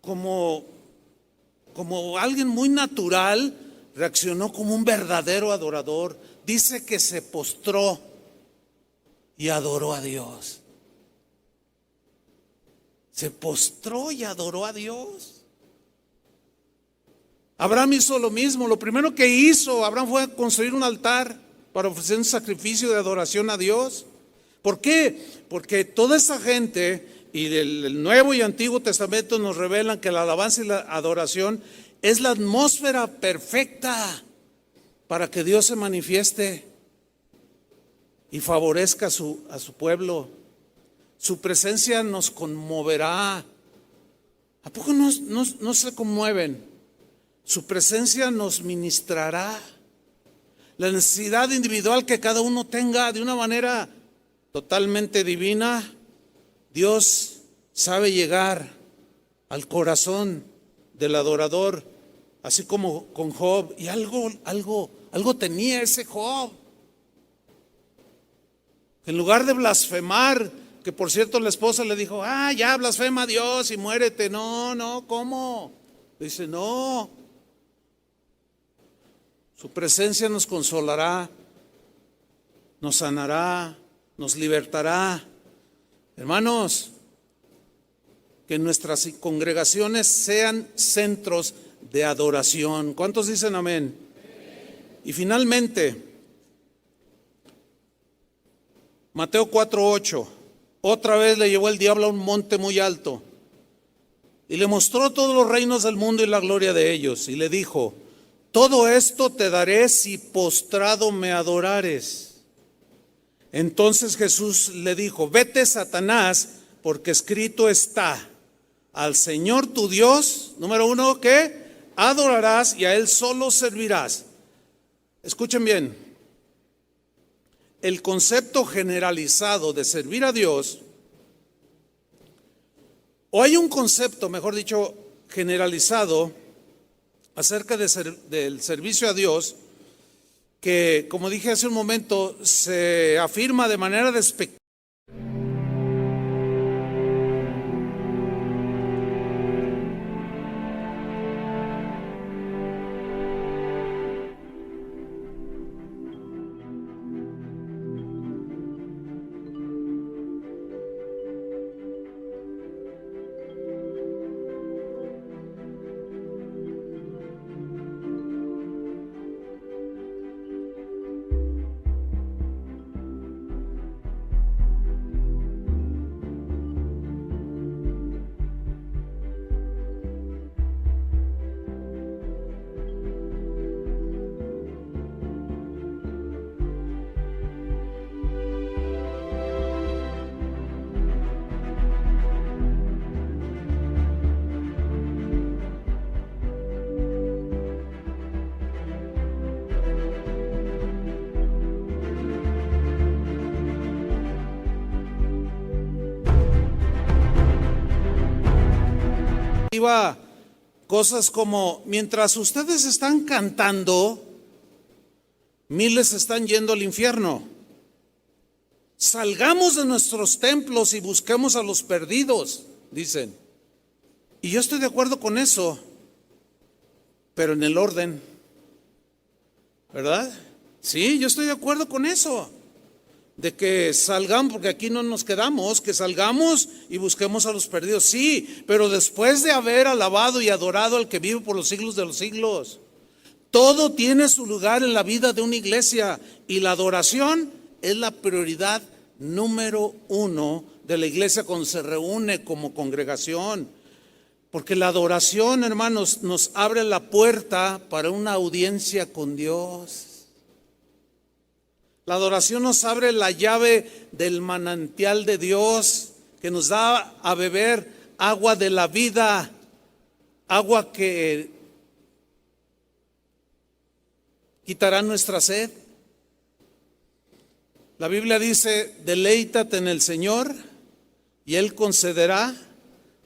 como alguien muy natural, reaccionó como un verdadero adorador. Dice que se postró y adoró a Dios. Se postró y adoró a Dios. Abraham hizo lo mismo. Lo primero que hizo Abraham fue construir un altar para ofrecer un sacrificio de adoración a Dios. ¿Por qué? Porque toda esa gente y el Nuevo y Antiguo Testamento nos revelan que la alabanza y la adoración es la atmósfera perfecta para que Dios se manifieste y favorezca a su pueblo. Su presencia nos conmoverá. ¿A poco no se conmueven? Su presencia nos ministrará. La necesidad individual que cada uno tenga de una manera totalmente divina, Dios sabe llegar al corazón del adorador, así como con Job. Y algo tenía ese Job. En lugar de blasfemar, que por cierto la esposa le dijo, ya blasfema a Dios y muérete. No, ¿cómo? Dice, no. Su presencia nos consolará, nos sanará, nos libertará. Hermanos, que nuestras congregaciones sean centros de adoración. ¿Cuántos dicen amén? Y finalmente, Mateo 4:8, otra vez le llevó el diablo a un monte muy alto y le mostró todos los reinos del mundo y la gloria de ellos, y le dijo: todo esto te daré si postrado me adorares. Entonces Jesús le dijo: vete, Satanás, porque escrito está: al Señor tu Dios, número uno, ¿qué? Adorarás y a Él solo servirás. Escuchen bien. El concepto generalizado de servir a Dios, o hay un concepto, mejor dicho, generalizado acerca del servicio a Dios, que, como dije hace un momento, se afirma de manera despectiva. Cosas como: mientras ustedes están cantando, miles están yendo al infierno. Salgamos de nuestros templos y busquemos a los perdidos, dicen. Y yo estoy de acuerdo con eso, pero en el orden, ¿verdad? Sí, yo estoy de acuerdo con eso, de que salgamos, porque aquí no nos quedamos, que salgamos y busquemos a los perdidos. Sí, pero después de haber alabado y adorado al que vive por los siglos de los siglos. Todo tiene su lugar en la vida de una iglesia, y la adoración es la prioridad número uno de la iglesia cuando se reúne como congregación. Porque la adoración, hermanos, nos abre la puerta para una audiencia con Dios. La adoración nos abre la llave del manantial de Dios, que nos da a beber agua de la vida, agua que quitará nuestra sed. La Biblia dice: deleítate en el Señor y Él concederá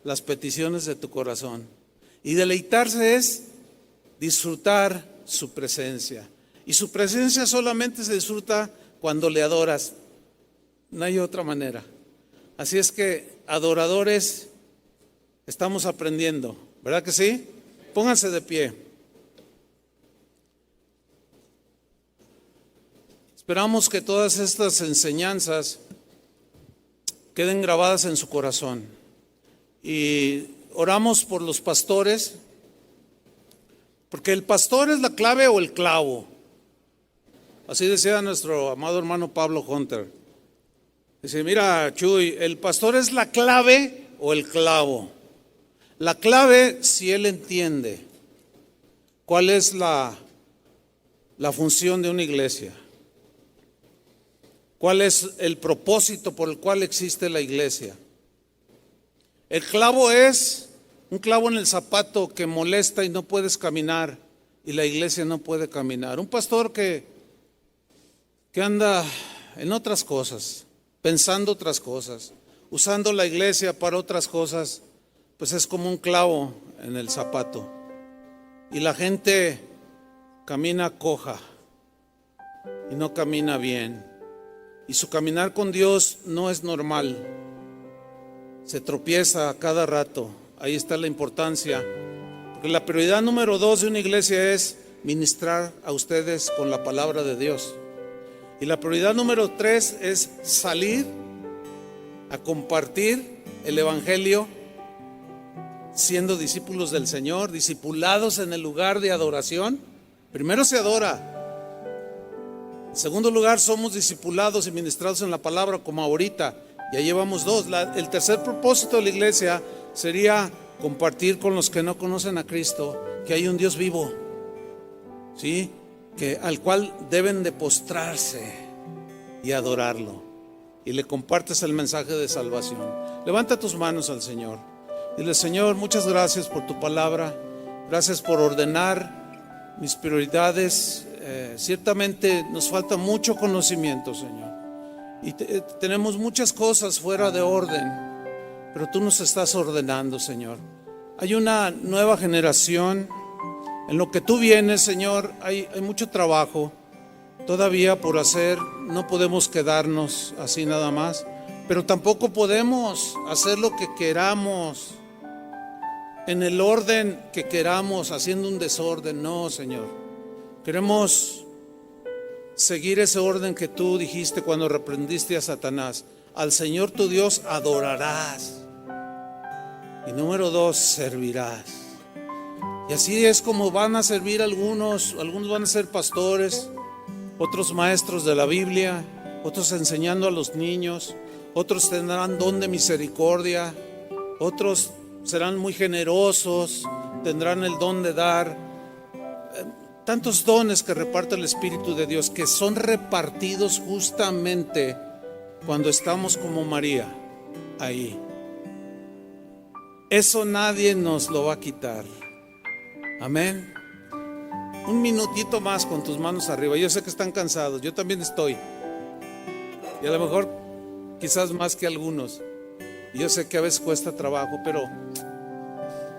las peticiones de tu corazón. Y deleitarse es disfrutar su presencia. Y su presencia solamente se disfruta cuando le adoras. No hay otra manera. Así es que, adoradores, estamos aprendiendo, ¿verdad que sí? Pónganse de pie. Esperamos que todas estas enseñanzas queden grabadas en su corazón. Y oramos por los pastores, porque el pastor es la clave o el clavo. Así decía nuestro amado hermano Pablo Hunter. Dice: mira, Chuy, el pastor es la clave o el clavo. La clave, si él entiende cuál es la función de una iglesia, cuál es el propósito por el cual existe la iglesia. El clavo es un clavo en el zapato que molesta y no puedes caminar, y la iglesia no puede caminar. Un pastor que anda en otras cosas, pensando otras cosas, usando la iglesia para otras cosas, pues es como un clavo en el zapato. Y la gente camina coja y no camina bien. Y su caminar con Dios no es normal. Se tropieza a cada rato. Ahí está la importancia. Porque la prioridad número 2 de una iglesia es ministrar a ustedes con la palabra de Dios. Y la prioridad número 3 es salir a compartir el evangelio siendo discípulos del Señor, discipulados en el lugar de adoración. Primero se adora. En segundo lugar, somos discipulados y ministrados en la palabra, como ahorita. Ya llevamos dos. El tercer propósito de la iglesia sería compartir con los que no conocen a Cristo que hay un Dios vivo, ¿sí? Al cual deben de postrarse y adorarlo. Y le compartes el mensaje de salvación. Levanta tus manos al Señor. Dile: Señor, muchas gracias por tu palabra. Gracias por ordenar mis prioridades. Ciertamente nos falta mucho conocimiento, Señor. Y tenemos muchas cosas fuera de orden, pero tú nos estás ordenando, Señor. Hay una nueva generación. En lo que tú vienes, Señor, hay mucho trabajo todavía por hacer. No podemos quedarnos así nada más, pero tampoco podemos hacer lo que queramos, en el orden que queramos, haciendo un desorden. No, Señor. Queremos seguir ese orden que tú dijiste cuando reprendiste a Satanás. Al Señor tu Dios adorarás. Y número 2, servirás. Y así es como van a servir algunos van a ser pastores, otros maestros de la Biblia, otros enseñando a los niños, otros tendrán don de misericordia, otros serán muy generosos, tendrán el don de dar. Tantos dones que reparte el Espíritu de Dios, que son repartidos justamente cuando estamos como María ahí. Eso nadie nos lo va a quitar. Amén. Un minutito más con tus manos arriba. Yo sé que están cansados, yo también estoy. Y a lo mejor quizás más que algunos. Y yo sé que a veces cuesta trabajo, pero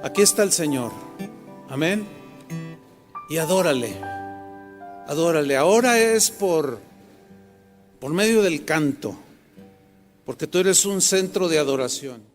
aquí está el Señor. Amén. Y adórale. Adórale. Ahora es por medio del canto, porque tú eres un centro de adoración.